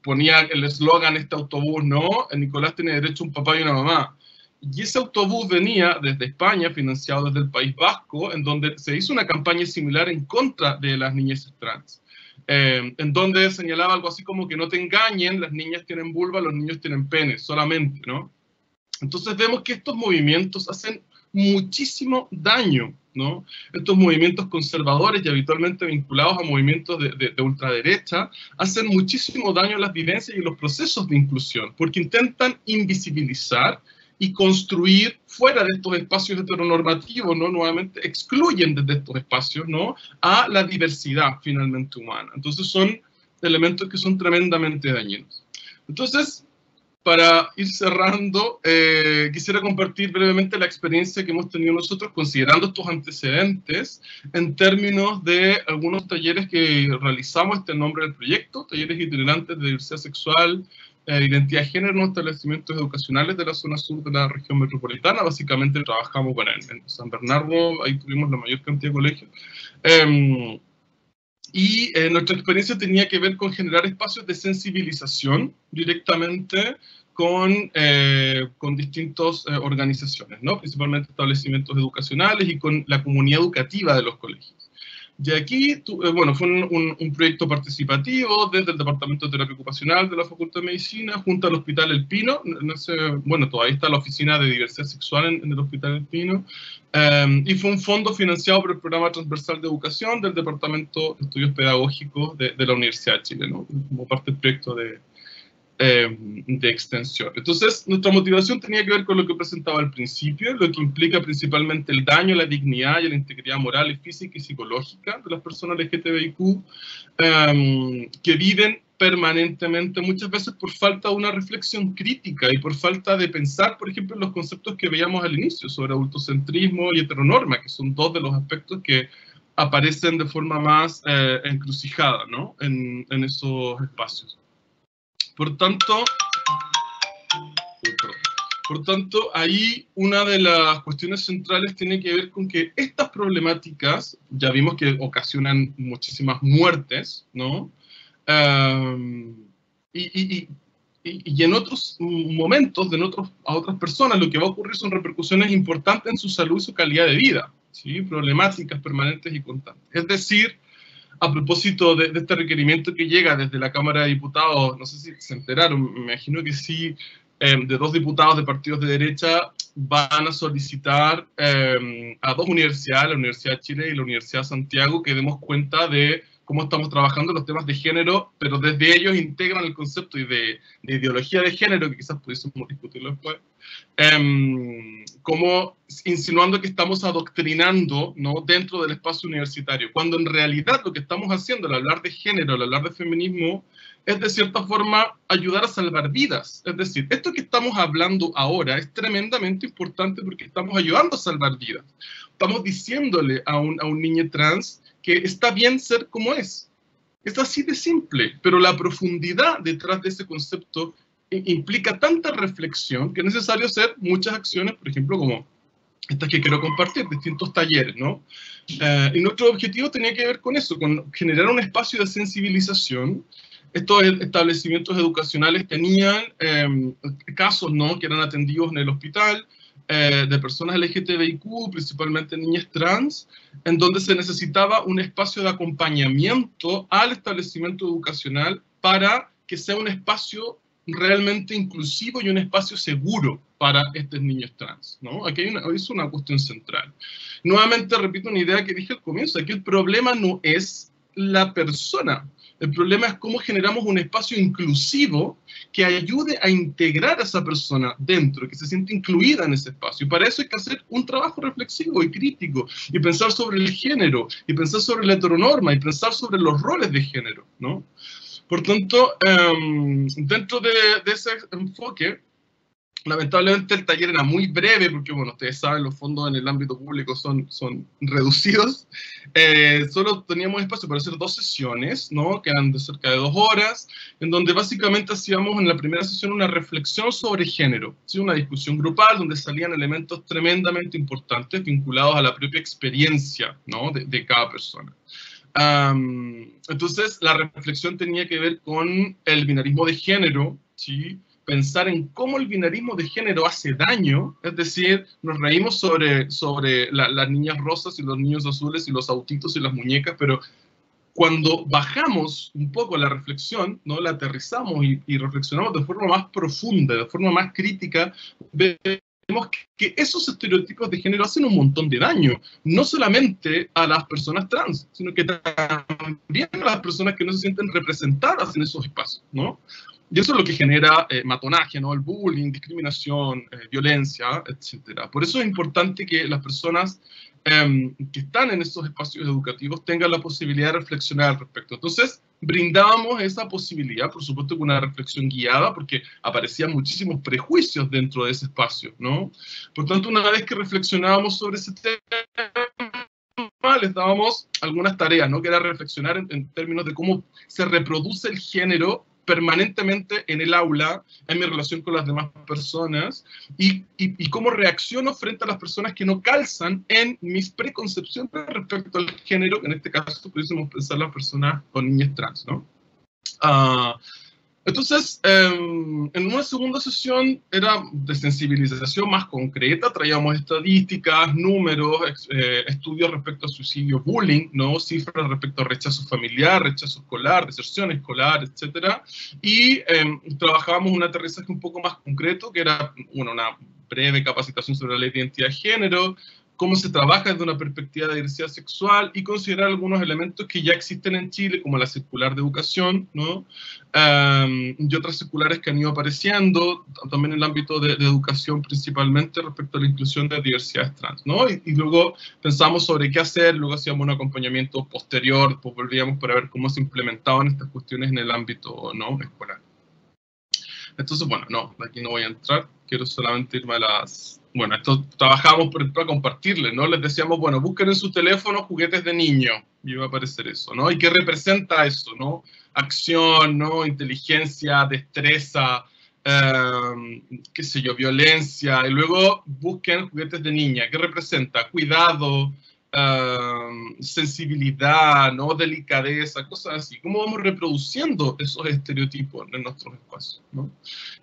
ponía el eslogan este autobús, ¿no?, el Nicolás tiene derecho a un papá y una mamá. Y ese autobús venía desde España, financiado desde el País Vasco, en donde se hizo una campaña similar en contra de las niñas trans, en donde señalaba algo así como que no te engañen, las niñas tienen vulva, los niños tienen pene, solamente, ¿no? Entonces vemos que estos movimientos hacen muchísimo daño, ¿no? Estos movimientos conservadores y habitualmente vinculados a movimientos de ultraderecha hacen muchísimo daño a las vivencias y los procesos de inclusión, porque intentan invisibilizar y construir fuera de estos espacios heteronormativos, ¿no? Nuevamente excluyen desde estos espacios, ¿no?, a la diversidad finalmente humana. Entonces son elementos que son tremendamente dañinos. Entonces, para ir cerrando, quisiera compartir brevemente la experiencia que hemos tenido nosotros considerando estos antecedentes en términos de algunos talleres que realizamos, este es el nombre del proyecto, talleres itinerantes de diversidad sexual, identidad de género en establecimientos educacionales de la zona sur de la región metropolitana. Básicamente trabajamos en San Bernardo, ahí tuvimos la mayor cantidad de colegios. Nuestra experiencia tenía que ver con generar espacios de sensibilización directamente con distintas organizaciones, ¿no? Principalmente establecimientos educacionales y con la comunidad educativa de los colegios. Y aquí, bueno, fue un proyecto participativo desde el Departamento de Terapia Ocupacional de la Facultad de Medicina, junto al Hospital El Pino. Bueno, todavía está la Oficina de Diversidad Sexual en el Hospital El Pino. Y fue un fondo financiado por el Programa Transversal de Educación del Departamento de Estudios Pedagógicos de la Universidad de Chile, ¿no? Como parte del proyecto de extensión. Entonces, nuestra motivación tenía que ver con lo que presentaba al principio, lo que implica principalmente el daño a la dignidad y a la integridad moral, y física y psicológica de las personas LGTBIQ que viven permanentemente, muchas veces por falta de una reflexión crítica y por falta de pensar, por ejemplo, en los conceptos que veíamos al inicio sobre adultocentrismo y heteronorma, que son dos de los aspectos que aparecen de forma más encrucijada, ¿no? en esos espacios. Por tanto, ahí una de las cuestiones centrales tiene que ver con que estas problemáticas, ya vimos que ocasionan muchísimas muertes, ¿no? Y en otros momentos, a otras personas, lo que va a ocurrir son repercusiones importantes en su salud y su calidad de vida, ¿sí? Problemáticas permanentes y constantes. Es decir, a propósito de este requerimiento que llega desde la Cámara de Diputados, no sé si se enteraron, me imagino que sí, de 2 diputados de partidos de derecha van a solicitar a 2 universidades, la Universidad de Chile y la Universidad de Santiago, que demos cuenta de cómo estamos trabajando los temas de género, pero desde ellos integran el concepto de ideología de género, que quizás pudiésemos discutirlo después, como insinuando que estamos adoctrinando, ¿no? Dentro del espacio universitario, cuando en realidad lo que estamos haciendo al hablar de género, al hablar de feminismo, es de cierta forma ayudar a salvar vidas. Es decir, esto que estamos hablando ahora es tremendamente importante porque estamos ayudando a salvar vidas. Estamos diciéndole a un niño trans que está bien ser como es. Es así de simple, pero la profundidad detrás de ese concepto implica tanta reflexión que es necesario hacer muchas acciones, por ejemplo, como estas que quiero compartir, distintos talleres, ¿no? Y nuestro objetivo tenía que ver con eso, con generar un espacio de sensibilización. Estos establecimientos educacionales tenían casos, ¿no?, que eran atendidos en el hospital, de personas LGTBIQ, principalmente niñas trans, en donde se necesitaba un espacio de acompañamiento al establecimiento educacional para que sea un espacio realmente inclusivo y un espacio seguro para estos niños trans, ¿no? Aquí es una cuestión central. Nuevamente repito una idea que dije al comienzo, aquí el problema no es la persona, el problema es cómo generamos un espacio inclusivo que ayude a integrar a esa persona dentro, que se siente incluida en ese espacio. Y para eso hay que hacer un trabajo reflexivo y crítico, y pensar sobre el género, y pensar sobre la heteronorma, y pensar sobre los roles de género, ¿no? Por tanto, dentro de ese enfoque, lamentablemente el taller era muy breve, porque, bueno, ustedes saben, los fondos en el ámbito público son reducidos. Solo teníamos espacio para hacer 2 sesiones, ¿no?, que eran de cerca de 2 horas, en donde básicamente hacíamos en la primera sesión una reflexión sobre género, ¿sí? Una discusión grupal donde salían elementos tremendamente importantes vinculados a la propia experiencia, ¿no?, de cada persona. Entonces, la reflexión tenía que ver con el binarismo de género, ¿sí? Pensar en cómo el binarismo de género hace daño, es decir, nos reímos sobre las niñas rosas y los niños azules y los autitos y las muñecas, pero cuando bajamos un poco la reflexión, ¿no?, la aterrizamos y reflexionamos de forma más profunda, de forma más crítica, vemos que esos estereotipos de género hacen un montón de daño, no solamente a las personas trans, sino que también a las personas que no se sienten representadas en esos espacios, ¿no? Y eso es lo que genera matonaje, ¿no? El bullying, discriminación, violencia, etc. Por eso es importante que las personas que están en estos espacios educativos tengan la posibilidad de reflexionar al respecto. Entonces, brindábamos esa posibilidad, por supuesto con una reflexión guiada, porque aparecían muchísimos prejuicios dentro de ese espacio, ¿no? Por tanto, una vez que reflexionábamos sobre ese tema, les dábamos algunas tareas, ¿no? Que era reflexionar en términos de cómo se reproduce el género permanentemente en el aula, en mi relación con las demás personas, y cómo reacciono frente a las personas que no calzan en mis preconcepciones respecto al género, que en este caso pudiésemos pensar las personas o niñas trans, ¿no? Entonces, en una segunda sesión era de sensibilización más concreta, traíamos estadísticas, números, estudios respecto a suicidio, bullying, ¿no? Cifras respecto a rechazo familiar, rechazo escolar, deserción escolar, etc. Y trabajábamos un aterrizaje un poco más concreto, que era una breve capacitación sobre la ley de identidad de género, cómo se trabaja desde una perspectiva de diversidad sexual y considerar algunos elementos que ya existen en Chile, como la circular de educación, ¿no? Y otras circulares que han ido apareciendo, también en el ámbito de educación principalmente respecto a la inclusión de diversidades trans, ¿no? Y luego pensamos sobre qué hacer, luego hacíamos un acompañamiento posterior, pues volvíamos para ver cómo se implementaban estas cuestiones en el ámbito, ¿no?, escolar. Entonces, bueno, no, aquí no voy a entrar, quiero solamente irme a las... Bueno, esto trabajamos para compartirles, ¿no? Les decíamos, bueno, busquen en su teléfono juguetes de niño, y va a aparecer eso, ¿no? ¿Y qué representa eso, no? Acción, ¿no? Inteligencia, destreza, qué sé yo, violencia, y luego busquen juguetes de niña, ¿qué representa? Cuidado, sensibilidad, ¿no? Delicadeza, cosas así. ¿Cómo vamos reproduciendo esos estereotipos en nuestros espacios, ¿no?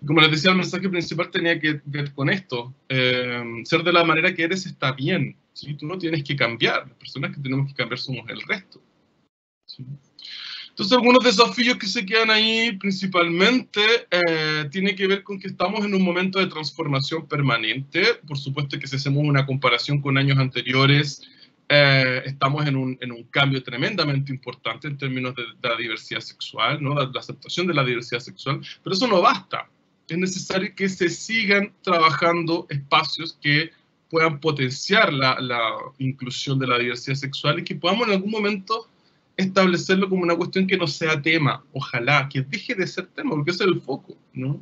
Y como les decía, el mensaje principal tenía que ver con esto. Ser de la manera que eres está bien, ¿sí? Tú no tienes que cambiar. Las personas que tenemos que cambiar somos el resto, ¿sí? Entonces, algunos desafíos que se quedan ahí principalmente tiene que ver con que estamos en un momento de transformación permanente. Por supuesto que si hacemos una comparación con años anteriores, estamos en un cambio tremendamente importante en términos de la diversidad sexual, ¿no? La aceptación de la diversidad sexual, pero eso no basta. Es necesario que se sigan trabajando espacios que puedan potenciar la inclusión de la diversidad sexual y que podamos en algún momento establecerlo como una cuestión que no sea tema, ojalá, que deje de ser tema, porque ese es el foco, ¿no?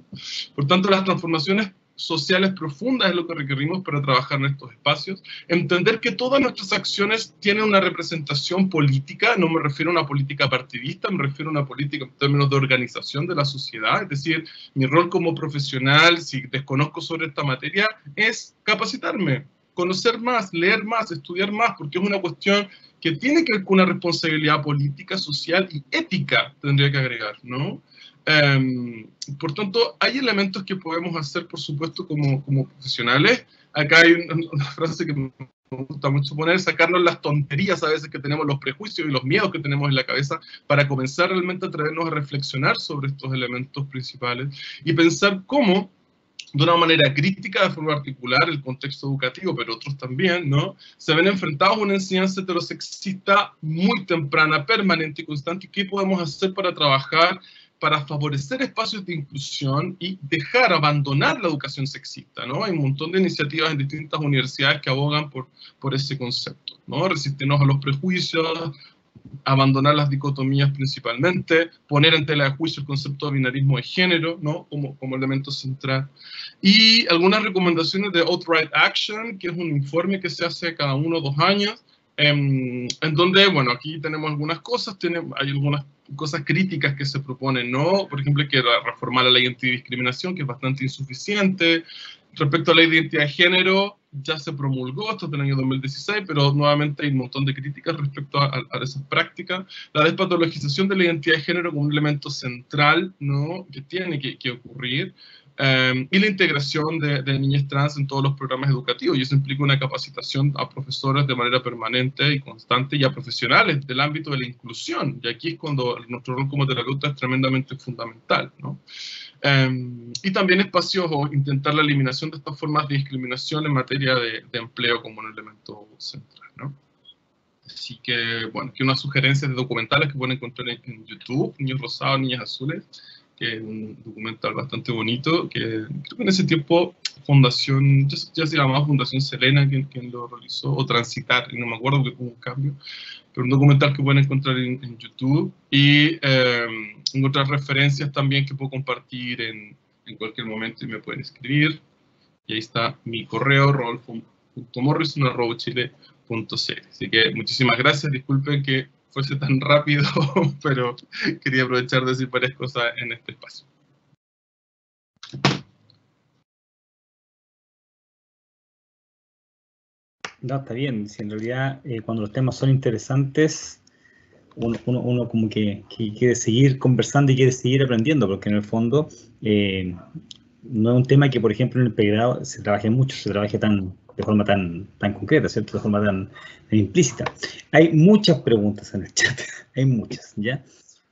Por tanto, las transformaciones sociales profundas es lo que requerimos para trabajar en estos espacios. Entender que todas nuestras acciones tienen una representación política, no me refiero a una política partidista, me refiero a una política en términos de organización de la sociedad, es decir, mi rol como profesional, si desconozco sobre esta materia, es capacitarme, conocer más, leer más, estudiar más, porque es una cuestión que tiene que ver con una responsabilidad política, social y ética, tendría que agregar, ¿no? Por tanto, hay elementos que podemos hacer, por supuesto, como profesionales. Acá hay una frase que me gusta mucho poner, sacarnos las tonterías a veces que tenemos, los prejuicios y los miedos que tenemos en la cabeza, para comenzar realmente a atrevernos a reflexionar sobre estos elementos principales y pensar cómo, de una manera crítica, de forma particular, el contexto educativo, pero otros también, ¿no? Se ven enfrentados a una enseñanza heterosexista muy temprana, permanente y constante. ¿Qué podemos hacer para trabajar, para favorecer espacios de inclusión y abandonar la educación sexista, ¿no? Hay un montón de iniciativas en distintas universidades que abogan por ese concepto, ¿no? Resistirnos a los prejuicios, abandonar las dicotomías principalmente, poner en tela de juicio el concepto de binarismo de género, ¿no? como elemento central. Y algunas recomendaciones de Outright Action, que es un informe que se hace cada 1 o 2 años, en donde, bueno, aquí tenemos algunas cosas, hay algunas cosas críticas que se proponen, ¿no? Por ejemplo, que reformar la ley antidiscriminación, que es bastante insuficiente. Respecto a la ley de identidad de género, ya se promulgó, esto es del año 2016, pero nuevamente hay un montón de críticas respecto a esas prácticas. La despatologización de la identidad de género como un elemento central, ¿no? Que tiene que ocurrir. Y la integración de niñas trans en todos los programas educativos, y eso implica una capacitación a profesores de manera permanente y constante y a profesionales del ámbito de la inclusión, y aquí es cuando nuestro rol como terapeuta es tremendamente fundamental, ¿no? Y también espacios o intentar la eliminación de estas formas de discriminación en materia de empleo como un elemento central, ¿no? Así que, bueno, aquí unas sugerencias de documentales que pueden encontrar en YouTube, Niños Rosados, Niñas Azules, que es un documental bastante bonito, que creo que en ese tiempo Fundación, ya se llamaba Fundación Selena quien lo realizó, o Transitar, no me acuerdo porque hubo un cambio, pero un documental que pueden encontrar en YouTube, y otras referencias también que puedo compartir en cualquier momento y me pueden escribir. Y ahí está mi correo, rodolfo.morrison@chile.cl. Así que muchísimas gracias, disculpen que fuese tan rápido, pero quería aprovechar de decir varias cosas en este espacio. No, está bien. Si en realidad cuando los temas son interesantes, uno como que quiere seguir conversando y quiere seguir aprendiendo, porque en el fondo no es un tema que, por ejemplo, en el pregrado se trabaje mucho, se trabaje de forma tan concreta, ¿cierto? De forma tan implícita. Hay muchas preguntas en el chat, hay muchas, ¿ya?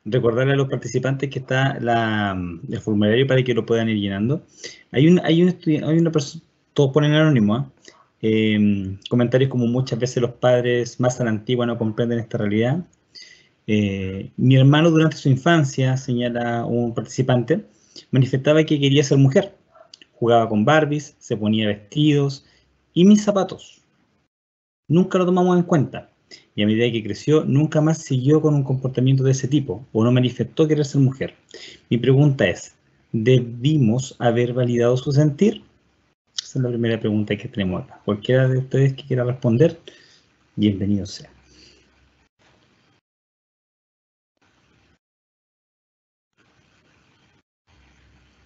Recordarle a los participantes que está el formulario para que lo puedan ir llenando. Hay una persona, todos ponen anónimo, comentarios como muchas veces los padres más a la antigua no comprenden esta realidad. Mi hermano durante su infancia, señala un participante, manifestaba que quería ser mujer. Jugaba con Barbies, se ponía vestidos y mis zapatos. Nunca lo tomamos en cuenta. Y a medida que creció, nunca más siguió con un comportamiento de ese tipo o no manifestó querer ser mujer. Mi pregunta es, ¿debimos haber validado su sentir? Esa es la primera pregunta que tenemos acá. Cualquiera de ustedes que quiera responder, bienvenido sea.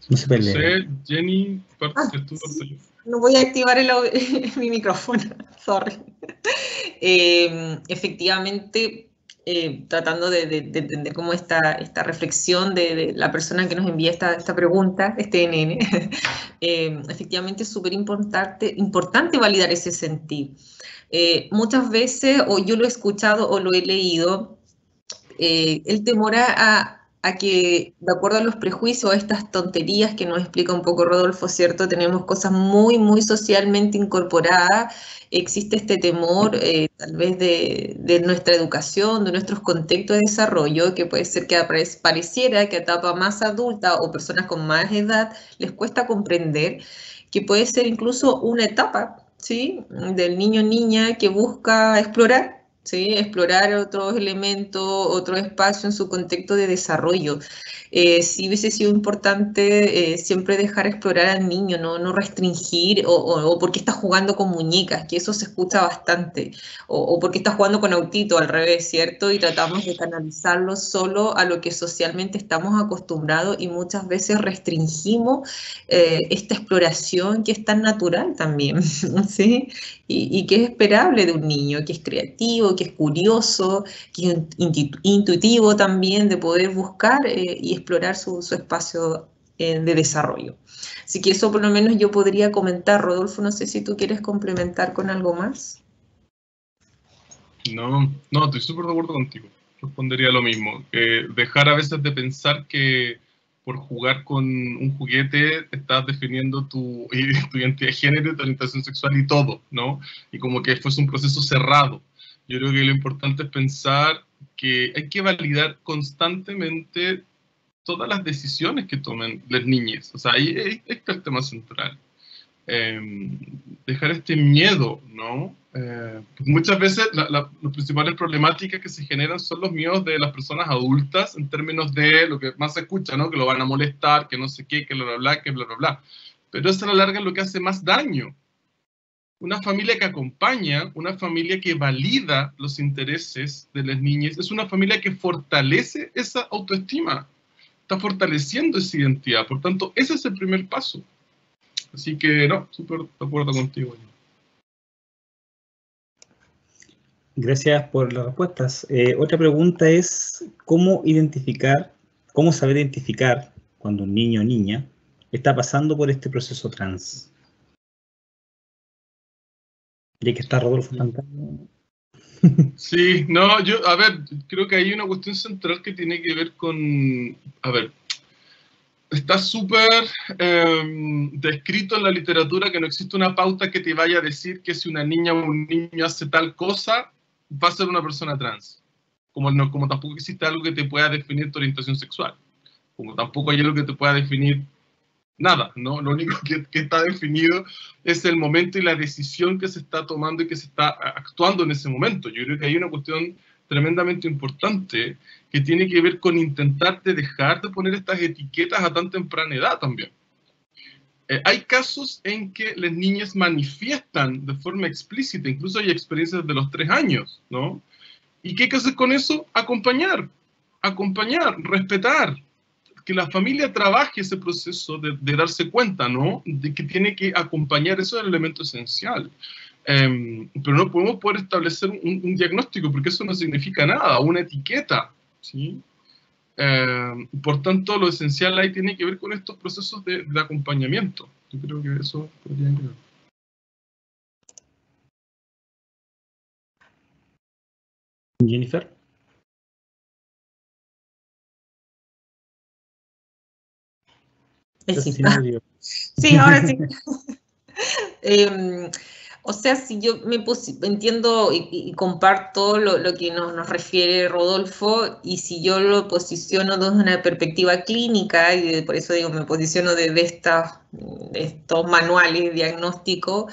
No sé, Jenny, no voy a activar mi micrófono, sorry. Efectivamente, tratando de entender cómo esta reflexión de la persona que nos envía esta pregunta, este NN, efectivamente es súper importante validar ese sentir. Muchas veces, o yo lo he escuchado o lo he leído, el temor a que, de acuerdo a los prejuicios, a estas tonterías que nos explica un poco Rodolfo, ¿cierto? Tenemos cosas muy, muy socialmente incorporadas. Existe este temor, tal vez de nuestra educación, de nuestros contextos de desarrollo, que puede ser que pareciera que a etapa más adulta o personas con más edad les cuesta comprender, que puede ser incluso una etapa, ¿sí? Del niño o niña que busca explorar. ¿Sí? Explorar otros elementos, otro espacio en su contexto de desarrollo. Sí hubiese sido importante siempre dejar explorar al niño, no restringir, o porque está jugando con muñecas, que eso se escucha bastante, o porque está jugando con autito, al revés, ¿cierto? Y tratamos de canalizarlo solo a lo que socialmente estamos acostumbrados y muchas veces restringimos esta exploración que es tan natural también, ¿sí? Y que es esperable de un niño, que es creativo, que es curioso, que es intuitivo también de poder buscar y explorar su espacio de desarrollo. Así que eso por lo menos yo podría comentar. Rodolfo, no sé si tú quieres complementar con algo más. No, estoy súper de acuerdo contigo. Respondería lo mismo. Dejar a veces de pensar que por jugar con un juguete estás definiendo tu identidad de género, tu orientación sexual y todo, ¿no? Y como que fuese un proceso cerrado. Yo creo que lo importante es pensar que hay que validar constantemente todas las decisiones que tomen las niñas. O sea, ahí está el tema central. Dejar este miedo, ¿no? Muchas veces las principales problemáticas que se generan son los miedos de las personas adultas en términos de lo que más se escucha, ¿no? Que lo van a molestar, que no sé qué, que bla, bla, bla, que bla, bla, bla. Pero eso a la larga es lo que hace más daño. Una familia que acompaña, una familia que valida los intereses de las niñas, es una familia que fortalece esa autoestima, está fortaleciendo esa identidad. Por tanto, ese es el primer paso. Así que, no, súper de acuerdo contigo. Gracias por las respuestas. Otra pregunta es, ¿cómo saber identificar cuando un niño o niña está pasando por este proceso trans? Ya que está Rodolfo cantando. Sí, no, a ver, creo que hay una cuestión central que tiene que ver con, a ver, está súper descrito en la literatura que no existe una pauta que te vaya a decir que si una niña o un niño hace tal cosa, va a ser una persona trans. Como tampoco existe algo que te pueda definir tu orientación sexual. como tampoco hay algo que te pueda definir nada, ¿no? Lo único que está definido es el momento y la decisión que se está tomando y que se está actuando en ese momento. Yo creo que hay una cuestión tremendamente importante que tiene que ver con intentar de dejar de poner estas etiquetas a tan temprana edad también. Hay casos en que las niñas manifiestan de forma explícita, incluso hay experiencias de los 3 años, ¿no? ¿Y qué hay que hacer con eso? Acompañar, respetar, que la familia trabaje ese proceso de darse cuenta, ¿no? De que tiene que acompañar, eso es el elemento esencial. Pero no podemos poder establecer un diagnóstico, porque eso no significa nada, una etiqueta, ¿sí? Por tanto, lo esencial ahí tiene que ver con estos procesos de acompañamiento. Yo creo que eso podría agregar. Jennifer. Sí, ahora sí. O sea, si yo entiendo y comparto lo que nos refiere Rodolfo, y si yo lo posiciono desde una perspectiva clínica, y por eso digo, me posiciono desde estos manuales de diagnóstico,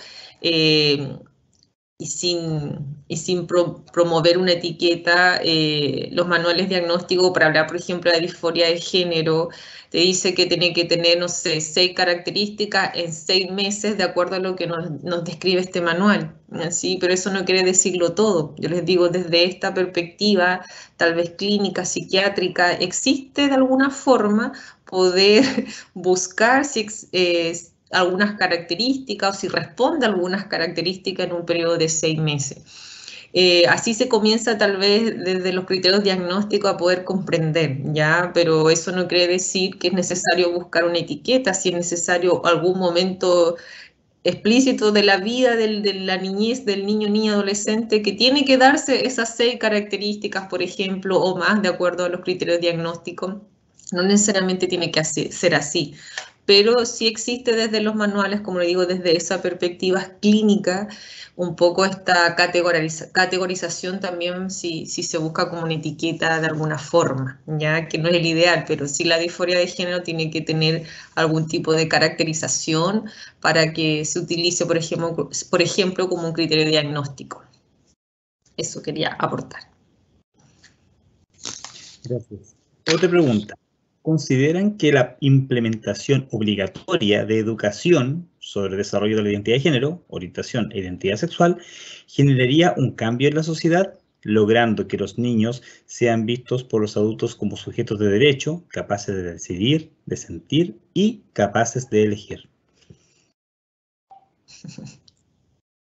y sin promover una etiqueta, los manuales diagnósticos, para hablar, por ejemplo, de disforia de género, te dice que tiene que tener, no sé, 6 características en 6 meses, de acuerdo a lo que nos describe este manual, ¿sí? Pero eso no quiere decirlo todo. Yo les digo, desde esta perspectiva, tal vez clínica, psiquiátrica, existe de alguna forma poder buscar si algunas características o si responde a algunas características en un periodo de 6 meses. Así se comienza tal vez desde los criterios diagnósticos a poder comprender, ¿ya? Pero eso no quiere decir que es necesario buscar una etiqueta, si es necesario algún momento explícito de la vida de la niñez, del niño, niña, adolescente, que tiene que darse esas 6 características, por ejemplo, o más, de acuerdo a los criterios diagnósticos. No necesariamente tiene que ser así, pero sí existe desde los manuales, como le digo, desde esa perspectiva clínica, un poco esta categorización también, si se busca como una etiqueta de alguna forma, ya que no es el ideal, pero sí la disforia de género tiene que tener algún tipo de caracterización para que se utilice, por ejemplo, como un criterio diagnóstico. Eso quería aportar. Gracias. Otra pregunta. ¿Consideran que la implementación obligatoria de educación sobre el desarrollo de la identidad de género, orientación e identidad sexual generaría un cambio en la sociedad, logrando que los niños sean vistos por los adultos como sujetos de derecho, capaces de decidir, de sentir y capaces de elegir?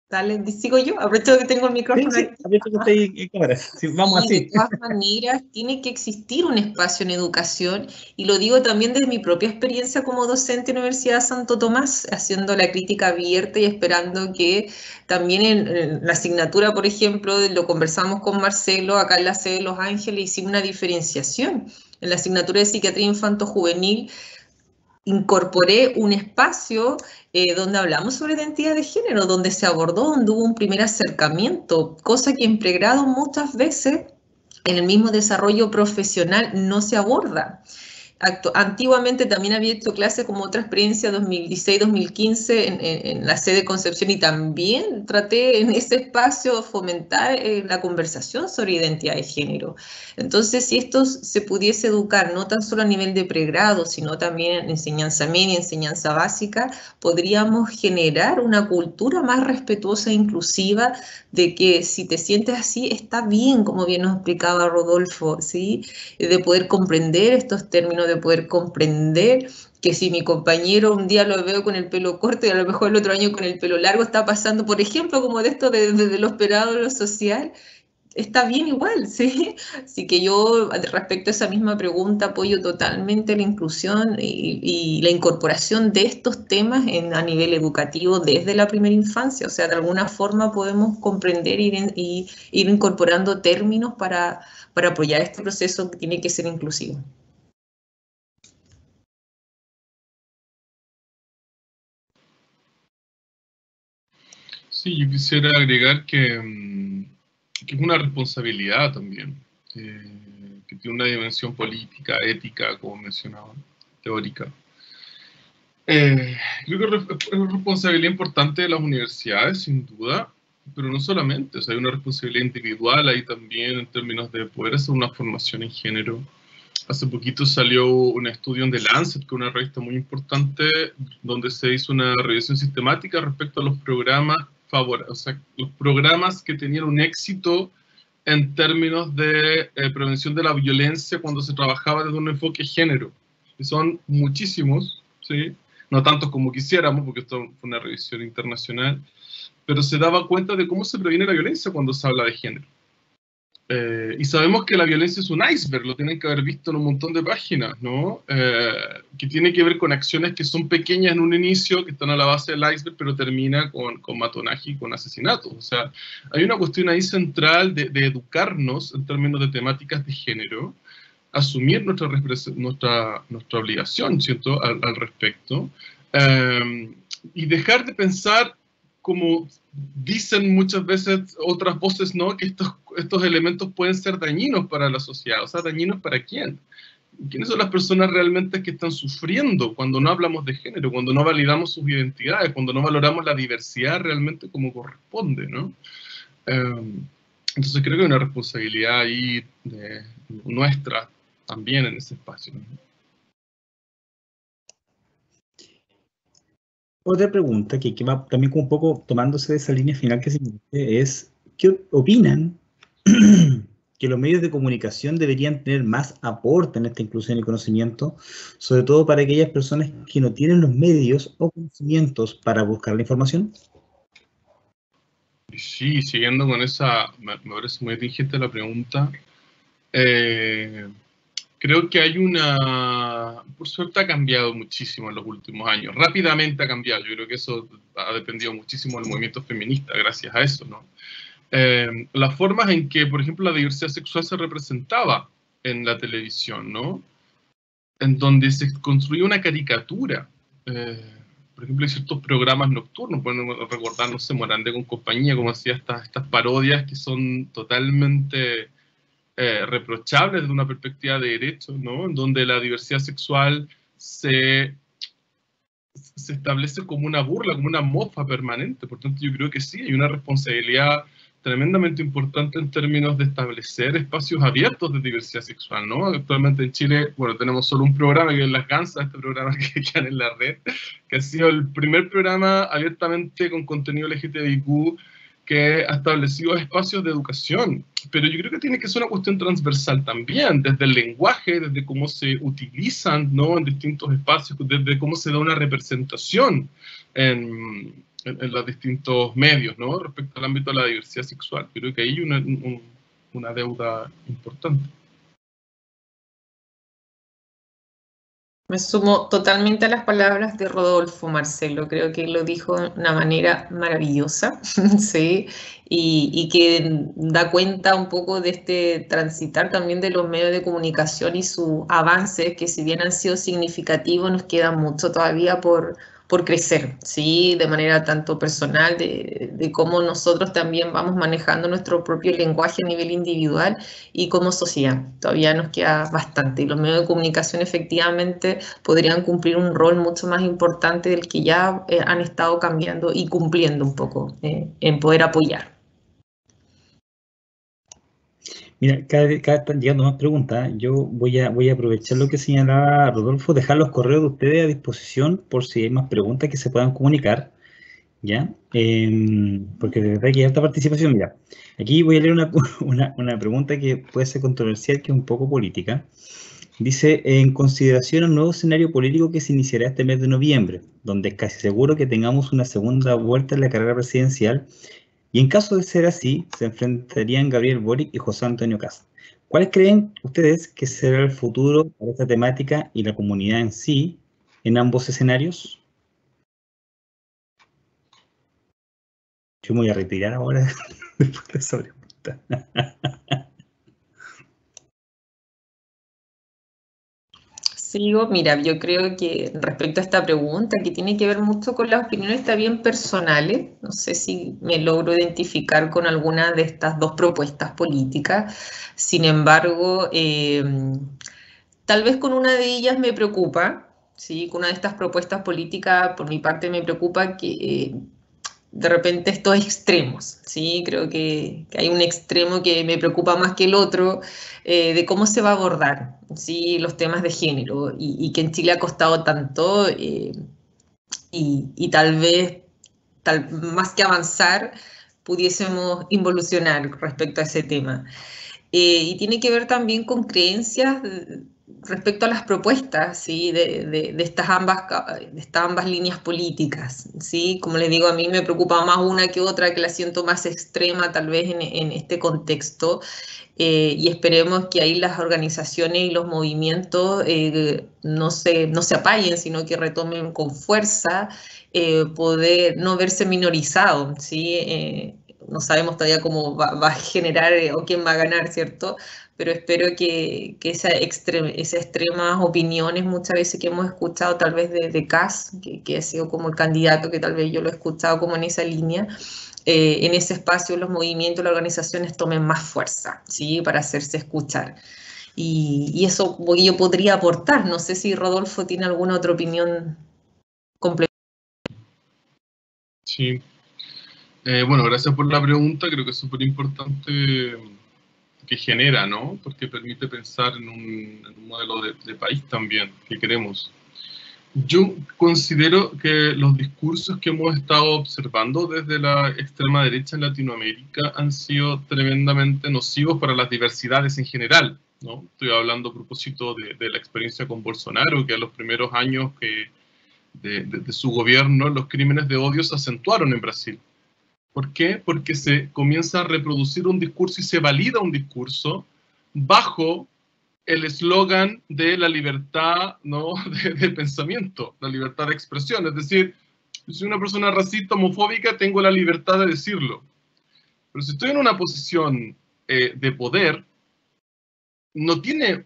Dale, sigo yo, aprovecho que tengo el micrófono. Sí, aprovecho que estoy en cámara. Sí, vamos así. De todas maneras, tiene que existir un espacio en educación, y lo digo también desde mi propia experiencia como docente en la Universidad de Santo Tomás, haciendo la crítica abierta y esperando que también en la asignatura, por ejemplo, lo conversamos con Marcelo, acá en la sede de Los Ángeles hicimos una diferenciación. En la asignatura de Psiquiatría Infanto-Juvenil incorporé un espacio donde hablamos sobre identidad de género, donde se abordó, donde hubo un primer acercamiento, cosa que en pregrado muchas veces en el mismo desarrollo profesional no se aborda. Antiguamente también había hecho clases como otra experiencia 2016-2015 en la sede de Concepción, y también traté en ese espacio fomentar la conversación sobre identidad de género. Entonces, si esto se pudiese educar no tan solo a nivel de pregrado, sino también en enseñanza media, enseñanza básica, podríamos generar una cultura más respetuosa e inclusiva de que si te sientes así, está bien, como bien nos explicaba Rodolfo, ¿sí? De poder comprender estos términos, de poder comprender que si mi compañero un día lo veo con el pelo corto y a lo mejor el otro año con el pelo largo está pasando, por ejemplo, como de esto de lo esperado, lo social, está bien igual, ¿sí? Así que yo, respecto a esa misma pregunta, apoyo totalmente la inclusión y la incorporación de estos temas a nivel educativo desde la primera infancia. O sea, de alguna forma podemos comprender y ir incorporando términos para apoyar este proceso que tiene que ser inclusivo. Sí, yo quisiera agregar que es una responsabilidad también, que que tiene una dimensión política, ética, como mencionaba, teórica. Creo que es una responsabilidad importante de las universidades, sin duda, pero no solamente, o sea, hay una responsabilidad individual ahí también en términos de poder hacer una formación en género. Hace poquito salió un estudio en The Lancet, que es una revista muy importante, donde se hizo una revisión sistemática respecto a los programas o sea, los programas que tenían un éxito en términos de prevención de la violencia cuando se trabajaba desde un enfoque género. Y son muchísimos, ¿sí? No tantos como quisiéramos, porque esto fue una revisión internacional, pero se daba cuenta de cómo se previene la violencia cuando se habla de género. Y sabemos que la violencia es un iceberg, lo tienen que haber visto en un montón de páginas, ¿no? Que tiene que ver con acciones que son pequeñas en un inicio, que están a la base del iceberg, pero termina con matonaje y con asesinatos. O sea, hay una cuestión ahí central de educarnos en términos de temáticas de género, asumir nuestra obligación, ¿cierto?, al respecto, y dejar de pensar, como dicen muchas veces otras voces, ¿no?, que estos elementos pueden ser dañinos para la sociedad. O sea, ¿dañinos para quién? ¿Quiénes son las personas realmente que están sufriendo cuando no hablamos de género, cuando no validamos sus identidades, cuando no valoramos la diversidad realmente como corresponde, ¿no? Entonces creo que hay una responsabilidad ahí nuestra también en ese espacio, ¿no? Otra pregunta que va también como un poco tomándose de esa línea final que se dice es, ¿qué opinan que los medios de comunicación deberían tener más aporte en esta inclusión y conocimiento, sobre todo para aquellas personas que no tienen los medios o conocimientos para buscar la información? Sí, siguiendo con esa, me parece muy atingente la pregunta. Creo que hay por suerte ha cambiado muchísimo en los últimos años, rápidamente ha cambiado. Yo creo que eso ha dependido muchísimo del movimiento feminista, gracias a eso, ¿no? Las formas en que, por ejemplo, la diversidad sexual se representaba en la televisión, ¿no? En donde se construía una caricatura. Por ejemplo, hay ciertos programas nocturnos, pueden recordar, no sé, Morandé con compañía, como hacía estas parodias que son totalmente reprochables desde una perspectiva de derechos, ¿no? En donde la diversidad sexual se establece como una burla, como una mofa permanente. Por tanto, yo creo que sí, hay una responsabilidad tremendamente importante en términos de establecer espacios abiertos de diversidad sexual, ¿no? Actualmente en Chile, bueno, tenemos solo un programa que es Las Gansas, este programa que queda en la red, que ha sido el primer programa abiertamente con contenido LGTBIQ que ha establecido espacios de educación, pero yo creo que tiene que ser una cuestión transversal también, desde el lenguaje, desde cómo se utilizan, ¿no?, en distintos espacios, desde cómo se da una representación en los distintos medios, ¿no?, respecto al ámbito de la diversidad sexual. Creo que ahí hay una deuda importante. Me sumo totalmente a las palabras de Rodolfo, Marcelo. Creo que lo dijo de una manera maravillosa, ¿sí? Y que da cuenta un poco de este transitar también de los medios de comunicación y sus avances, que si bien han sido significativos, nos queda mucho todavía por crecer, ¿sí? De manera tanto personal, de cómo nosotros también vamos manejando nuestro propio lenguaje a nivel individual y como sociedad. Todavía nos queda bastante y los medios de comunicación efectivamente podrían cumplir un rol mucho más importante del que ya han estado cambiando y cumpliendo un poco en poder apoyar. Mira, cada vez están llegando más preguntas. Yo voy a aprovechar lo que señalaba Rodolfo, dejar los correos de ustedes a disposición por si hay más preguntas que se puedan comunicar, ¿ya? Porque de verdad que hay alta participación. Mira, aquí voy a leer una pregunta que puede ser controversial, que es un poco política. Dice, en consideración al nuevo escenario político que se iniciará este mes de noviembre, donde es casi seguro que tengamos una segunda vuelta en la carrera presidencial, y en caso de ser así, se enfrentarían Gabriel Boric y José Antonio Kast. ¿Cuáles creen ustedes que será el futuro para esta temática y la comunidad en sí en ambos escenarios? Yo me voy a retirar ahora después de esa pregunta. Sigo, mira, yo creo que respecto a esta pregunta, que tiene que ver mucho con las opiniones también personales, no sé si me logro identificar con alguna de estas dos propuestas políticas, sin embargo, tal vez con una de ellas me preocupa, ¿sí? Con una de estas propuestas políticas, por mi parte me preocupa que de repente estos extremos, ¿sí? Creo que hay un extremo que me preocupa más que el otro, de cómo se va a abordar, ¿sí? Los temas de género y que en Chile ha costado tanto y tal vez, más que avanzar, pudiésemos involucionar respecto a ese tema. Y tiene que ver también con creencias respecto a las propuestas, ¿sí? de estas ambas líneas políticas, ¿sí? Como les digo, a mí me preocupa más una que otra, que la siento más extrema tal vez en este contexto, y esperemos que ahí las organizaciones y los movimientos no se apaguen, sino que retomen con fuerza, poder no verse minorizado, ¿sí? No sabemos todavía cómo va a generar o quién va a ganar, ¿cierto? Pero espero que esas extremas opiniones muchas veces que hemos escuchado tal vez de Kast, que ha sido como el candidato, que tal vez yo lo he escuchado como en esa línea, en ese espacio los movimientos, las organizaciones tomen más fuerza, ¿sí? Para hacerse escuchar. Y eso yo podría aportar. No sé si Rodolfo tiene alguna otra opinión complementaria. Sí. Bueno, gracias por la pregunta. Creo que es súper importante que genera, ¿no? Porque permite pensar en un modelo de país también que queremos. Yo considero que los discursos que hemos estado observando desde la extrema derecha en Latinoamérica han sido tremendamente nocivos para las diversidades en general, ¿no? Estoy hablando a propósito de la experiencia con Bolsonaro, que a los primeros años de su gobierno los crímenes de odio se acentuaron en Brasil. ¿Por qué? Porque se comienza a reproducir un discurso y se valida un discurso bajo el eslogan de la libertad, ¿no? de pensamiento, la libertad de expresión. Es decir, si soy una persona racista, homofóbica, tengo la libertad de decirlo. Pero si estoy en una posición de poder, no tiene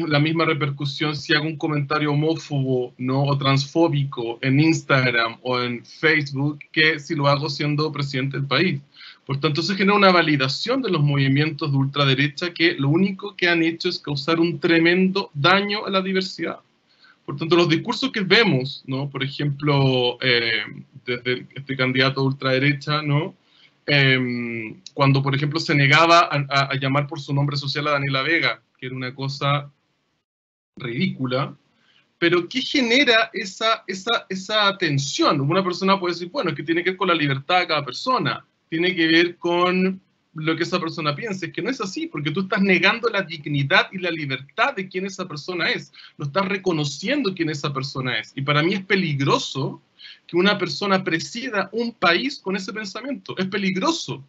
la misma repercusión si hago un comentario homófobo, ¿no? O transfóbico en Instagram o en Facebook que si lo hago siendo presidente del país. Por tanto, se genera una validación de los movimientos de ultraderecha que lo único que han hecho es causar un tremendo daño a la diversidad. Por tanto, los discursos que vemos, ¿no? Por ejemplo, desde este candidato de ultraderecha, ¿no? Cuando, por ejemplo, se negaba a llamar por su nombre social a Daniela Vega, que era una cosa ridícula, pero ¿qué genera esa tensión? Una persona puede decir, bueno, es que tiene que ver con la libertad de cada persona, tiene que ver con lo que esa persona piensa. Es que no es así, porque tú estás negando la dignidad y la libertad de quién esa persona es, no estás reconociendo quién esa persona es. Y para mí es peligroso que una persona presida un país con ese pensamiento. Es peligroso,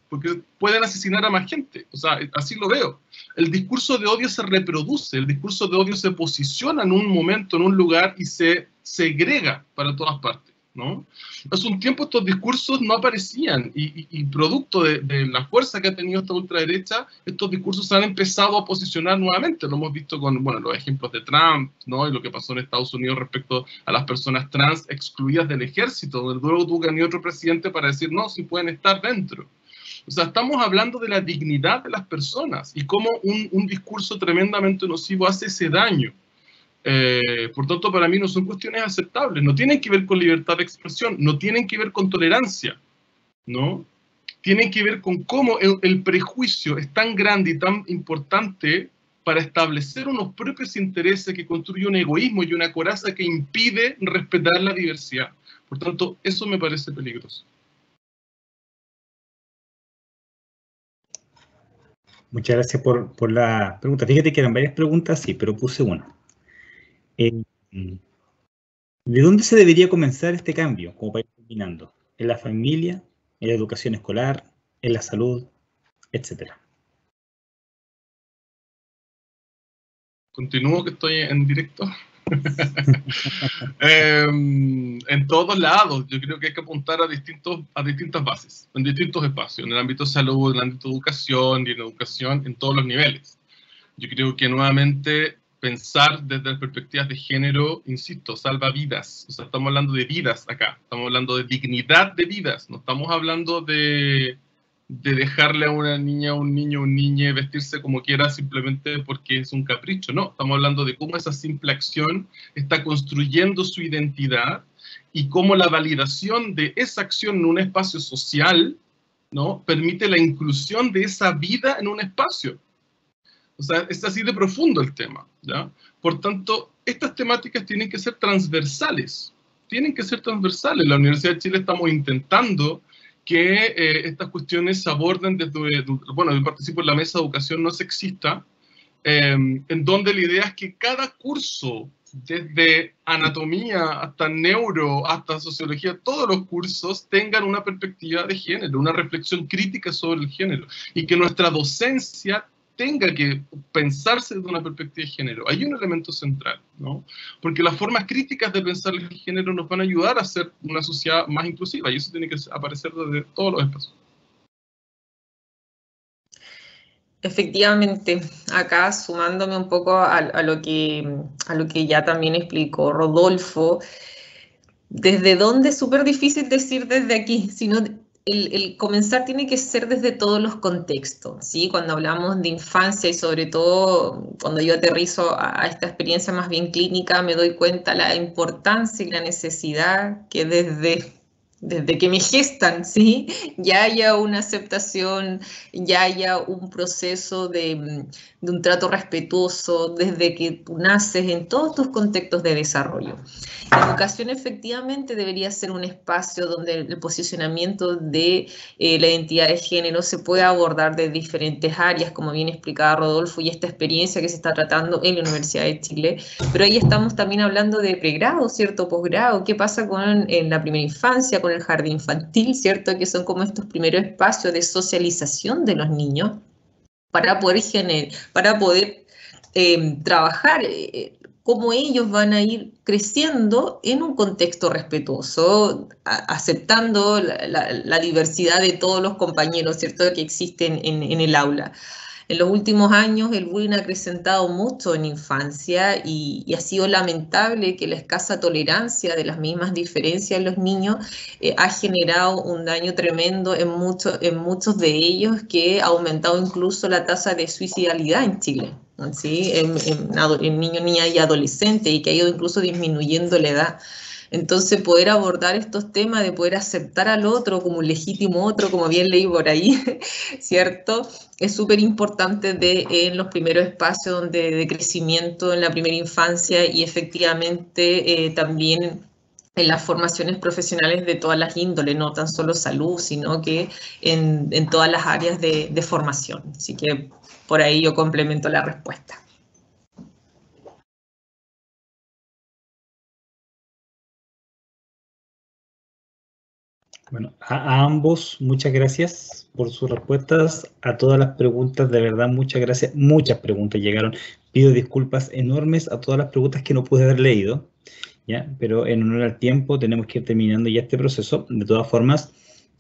porque pueden asesinar a más gente. O sea, así lo veo. El discurso de odio se reproduce, el discurso de odio se posiciona en un momento, en un lugar y se segrega para todas partes, ¿no? Hace un tiempo estos discursos no aparecían y producto de la fuerza que ha tenido esta ultraderecha, estos discursos se han empezado a posicionar nuevamente. Lo hemos visto con, bueno, los ejemplos de Trump, ¿no? Y lo que pasó en Estados Unidos respecto a las personas trans excluidas del ejército, donde luego tuvo que venir otro presidente para decir, no, sí pueden estar dentro. O sea, estamos hablando de la dignidad de las personas y cómo un discurso tremendamente nocivo hace ese daño. Por tanto, para mí no son cuestiones aceptables, no tienen que ver con libertad de expresión, no tienen que ver con tolerancia, ¿no? Tienen que ver con cómo el prejuicio es tan grande y tan importante para establecer unos propios intereses que construye un egoísmo y una coraza que impide respetar la diversidad. Por tanto, eso me parece peligroso. Muchas gracias por la pregunta. Fíjate que eran varias preguntas, sí, pero puse una. ¿De dónde se debería comenzar este cambio, como para ir terminando? ¿En la familia, en la educación escolar, en la salud, etcétera? Continúo que estoy en directo. En todos lados, yo creo que hay que apuntar a distintas bases, en distintos espacios, en el ámbito de salud, en el ámbito de educación y en educación en todos los niveles. Yo creo que nuevamente pensar desde las perspectivas de género, insisto, salva vidas. O sea, estamos hablando de vidas acá, estamos hablando de dignidad de vidas, no estamos hablando de dejarle a una niña, un niño, un niñe vestirse como quiera simplemente porque es un capricho, no, estamos hablando de cómo esa simple acción está construyendo su identidad y cómo la validación de esa acción en un espacio social, ¿no?, permite la inclusión de esa vida en un espacio. O sea, es así de profundo el tema, ¿ya? Por tanto, estas temáticas tienen que ser transversales. Tienen que ser transversales. En la Universidad de Chile estamos intentando que estas cuestiones se aborden desde... Bueno, yo participo en la mesa de educación no sexista, en donde la idea es que cada curso, desde anatomía hasta neuro, hasta sociología, todos los cursos tengan una perspectiva de género, una reflexión crítica sobre el género, y que nuestra docencia tenga que pensarse desde una perspectiva de género. Hay un elemento central, ¿no? Porque las formas críticas de pensar el género nos van a ayudar a ser una sociedad más inclusiva, y eso tiene que aparecer desde todos los espacios. Efectivamente, acá sumándome un poco a lo que ya también explicó Rodolfo, desde dónde es súper difícil decir desde aquí, sino el comenzar tiene que ser desde todos los contextos, ¿sí? Cuando hablamos de infancia y sobre todo cuando yo aterrizo a esta experiencia más bien clínica, me doy cuenta la importancia y la necesidad que desde que me gestan, ¿sí?, ya haya una aceptación, ya haya un proceso de un trato respetuoso desde que tú naces en todos tus contextos de desarrollo. La educación efectivamente debería ser un espacio donde el posicionamiento de la identidad de género se pueda abordar de diferentes áreas, como bien explicaba Rodolfo, y esta experiencia que se está tratando en la Universidad de Chile. Pero ahí estamos también hablando de pregrado, ¿cierto? Posgrado. ¿Qué pasa en la primera infancia, con el jardín infantil, ¿cierto? Que son como estos primeros espacios de socialización de los niños para poder trabajar cómo ellos van a ir creciendo en un contexto respetuoso, aceptando la diversidad de todos los compañeros, ¿cierto?, que existen en el aula. En los últimos años el bullying ha acrecentado mucho en infancia y ha sido lamentable que la escasa tolerancia de las mismas diferencias en los niños ha generado un daño tremendo en muchos de ellos, que ha aumentado incluso la tasa de suicidalidad en Chile, ¿sí?, en niños, niñas y adolescentes, y que ha ido incluso disminuyendo la edad. Entonces, poder abordar estos temas de poder aceptar al otro como un legítimo otro, como bien leí por ahí, ¿cierto?, es súper importante en los primeros espacios de crecimiento en la primera infancia, y efectivamente también en las formaciones profesionales de todas las índoles, no tan solo salud, sino que en todas las áreas de formación. Así que por ahí yo complemento la respuesta. Bueno, a ambos muchas gracias por sus respuestas. A todas las preguntas, de verdad, muchas gracias. Muchas preguntas llegaron. Pido disculpas enormes a todas las preguntas que no pude haber leído, ¿ya? Pero en honor al tiempo tenemos que ir terminando ya este proceso. De todas formas,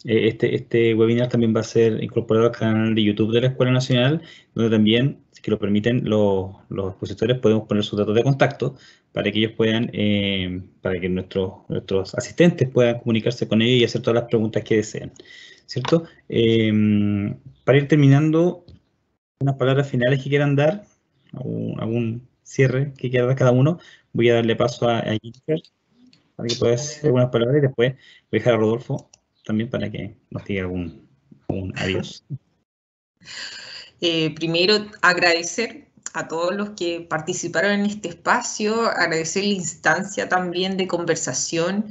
este webinar también va a ser incorporado al canal de YouTube de la Escuela Nacional, donde también, si que lo permiten, los expositores podemos poner sus datos de contacto para que ellos puedan, para que nuestros asistentes puedan comunicarse con ellos y hacer todas las preguntas que deseen, ¿cierto? Para ir terminando, unas palabras finales que quieran dar, algún cierre que quiera dar cada uno. Voy a darle paso a Jennifer para que pueda hacer algunas palabras, y después voy a dejar a Rodolfo también para que nos diga algún adiós. Primero, agradecer a todos los que participaron en este espacio, agradecer la instancia también de conversación.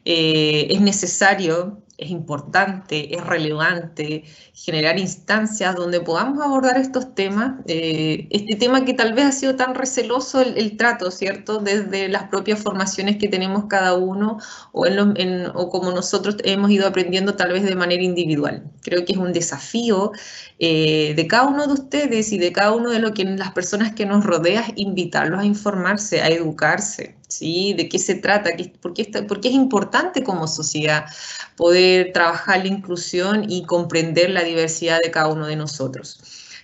Es necesario, es importante, es relevante generar instancias donde podamos abordar estos temas, este tema que tal vez ha sido tan receloso el trato, ¿cierto?, desde las propias formaciones que tenemos cada uno o como nosotros hemos ido aprendiendo tal vez de manera individual. Creo que es un desafío de cada uno de ustedes y de cada uno de las personas que nos rodean, invitarlos a informarse, a educarse, ¿sí? ¿De qué se trata? ¿Por qué es importante como sociedad poder trabajar la inclusión y comprender la diversidad de cada uno de nosotros?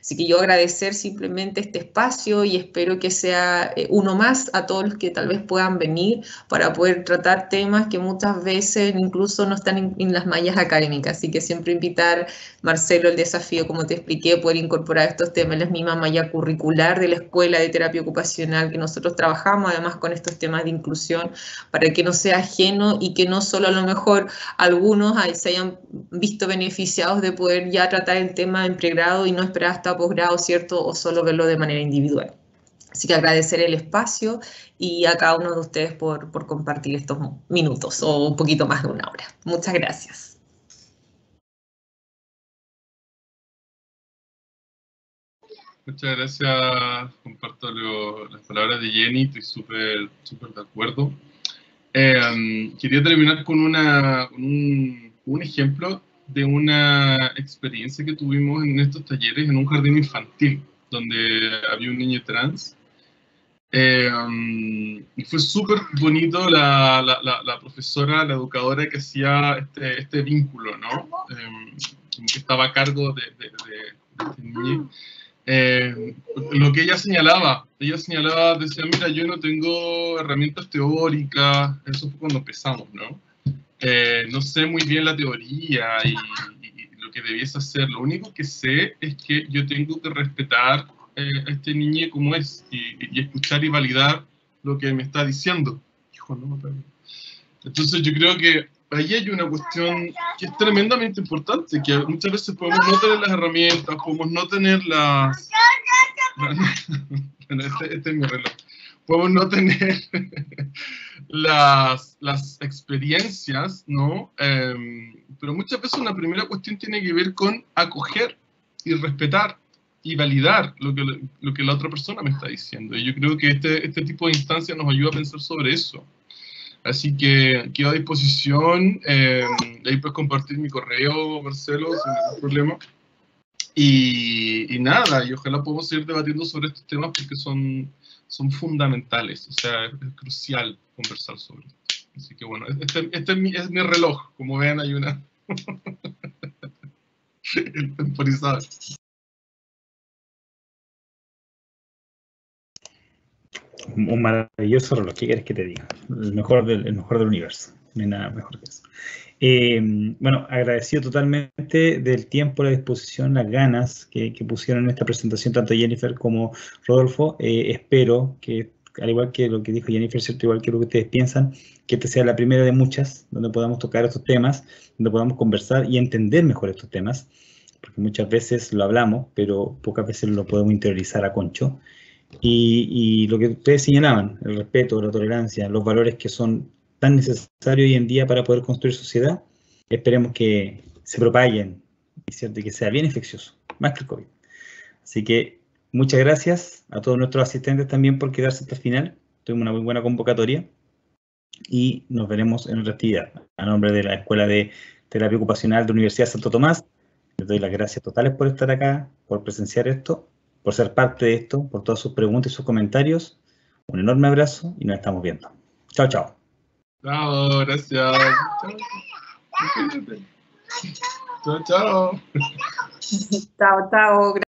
Así que yo agradecer simplemente este espacio y espero que sea uno más a todos los que tal vez puedan venir para poder tratar temas que muchas veces incluso no están en las mallas académicas. Así que siempre invitar, Marcelo, el desafío, como te expliqué, poder incorporar estos temas en la misma malla curricular de la Escuela de Terapia Ocupacional que nosotros trabajamos, además con estos temas de inclusión, para que no sea ajeno y que no solo a lo mejor algunos se hayan visto beneficiados de poder ya tratar el tema en pregrado y no esperar hasta posgrado, ¿cierto? O solo verlo de manera individual. Así que agradecer el espacio y a cada uno de ustedes por compartir estos minutos o un poquito más de una hora. Muchas gracias. Muchas gracias, comparto las palabras de Jenny, estoy súper de acuerdo. Quería terminar con un ejemplo de una experiencia que tuvimos en estos talleres en un jardín infantil, donde había un niño trans. Y fue súper bonito la profesora, la educadora que hacía este vínculo, ¿no? Como que estaba a cargo de este niño. Lo que ella señalaba, decía, mira, yo no tengo herramientas teóricas, eso fue cuando empezamos, ¿no? No sé muy bien la teoría y lo que debiese hacer, lo único que sé es que yo tengo que respetar a este niño como es y escuchar y validar lo que me está diciendo. Hijo, no, entonces yo creo que ahí hay una cuestión que es tremendamente importante, que muchas veces podemos no tener las herramientas, podemos no tener las... Bueno, este es mi reloj. Podemos no tener las experiencias, ¿no? Pero muchas veces una primera cuestión tiene que ver con acoger y respetar y validar lo que la otra persona me está diciendo. Y yo creo que este tipo de instancias nos ayuda a pensar sobre eso. Así que quedo a disposición, ahí puedes compartir mi correo, Marcelo, sin ningún problema. Y nada, y ojalá podamos seguir debatiendo sobre estos temas porque son fundamentales, o sea, es crucial conversar sobre esto. Así que bueno, este es mi reloj, como ven hay una... el temporizador. Un maravilloso reloj, ¿qué quieres que te diga? El mejor del universo, no hay nada mejor que eso. Bueno, agradecido totalmente del tiempo, la disposición, las ganas que pusieron en esta presentación tanto Jennifer como Rodolfo. Espero que, al igual que lo que dijo Jennifer, ¿cierto? Igual que lo que ustedes piensan, que esta sea la primera de muchas donde podamos tocar estos temas, donde podamos conversar y entender mejor estos temas, porque muchas veces lo hablamos, pero pocas veces lo podemos interiorizar a concho. Y lo que ustedes señalaban, el respeto, la tolerancia, los valores que son tan necesarios hoy en día para poder construir sociedad, esperemos que se propaguen, ¿cierto? Y que sea bien infeccioso, más que el COVID. Así que muchas gracias a todos nuestros asistentes también por quedarse hasta el final. Tuvimos una muy buena convocatoria y nos veremos en otra actividad. A nombre de la Escuela de Terapia Ocupacional de la Universidad de Santo Tomás, les doy las gracias totales por estar acá, por presenciar esto, por ser parte de esto, por todas sus preguntas y sus comentarios. Un enorme abrazo y nos estamos viendo. Chao, chao. Chao, gracias. Chao, chao. Chao, chao.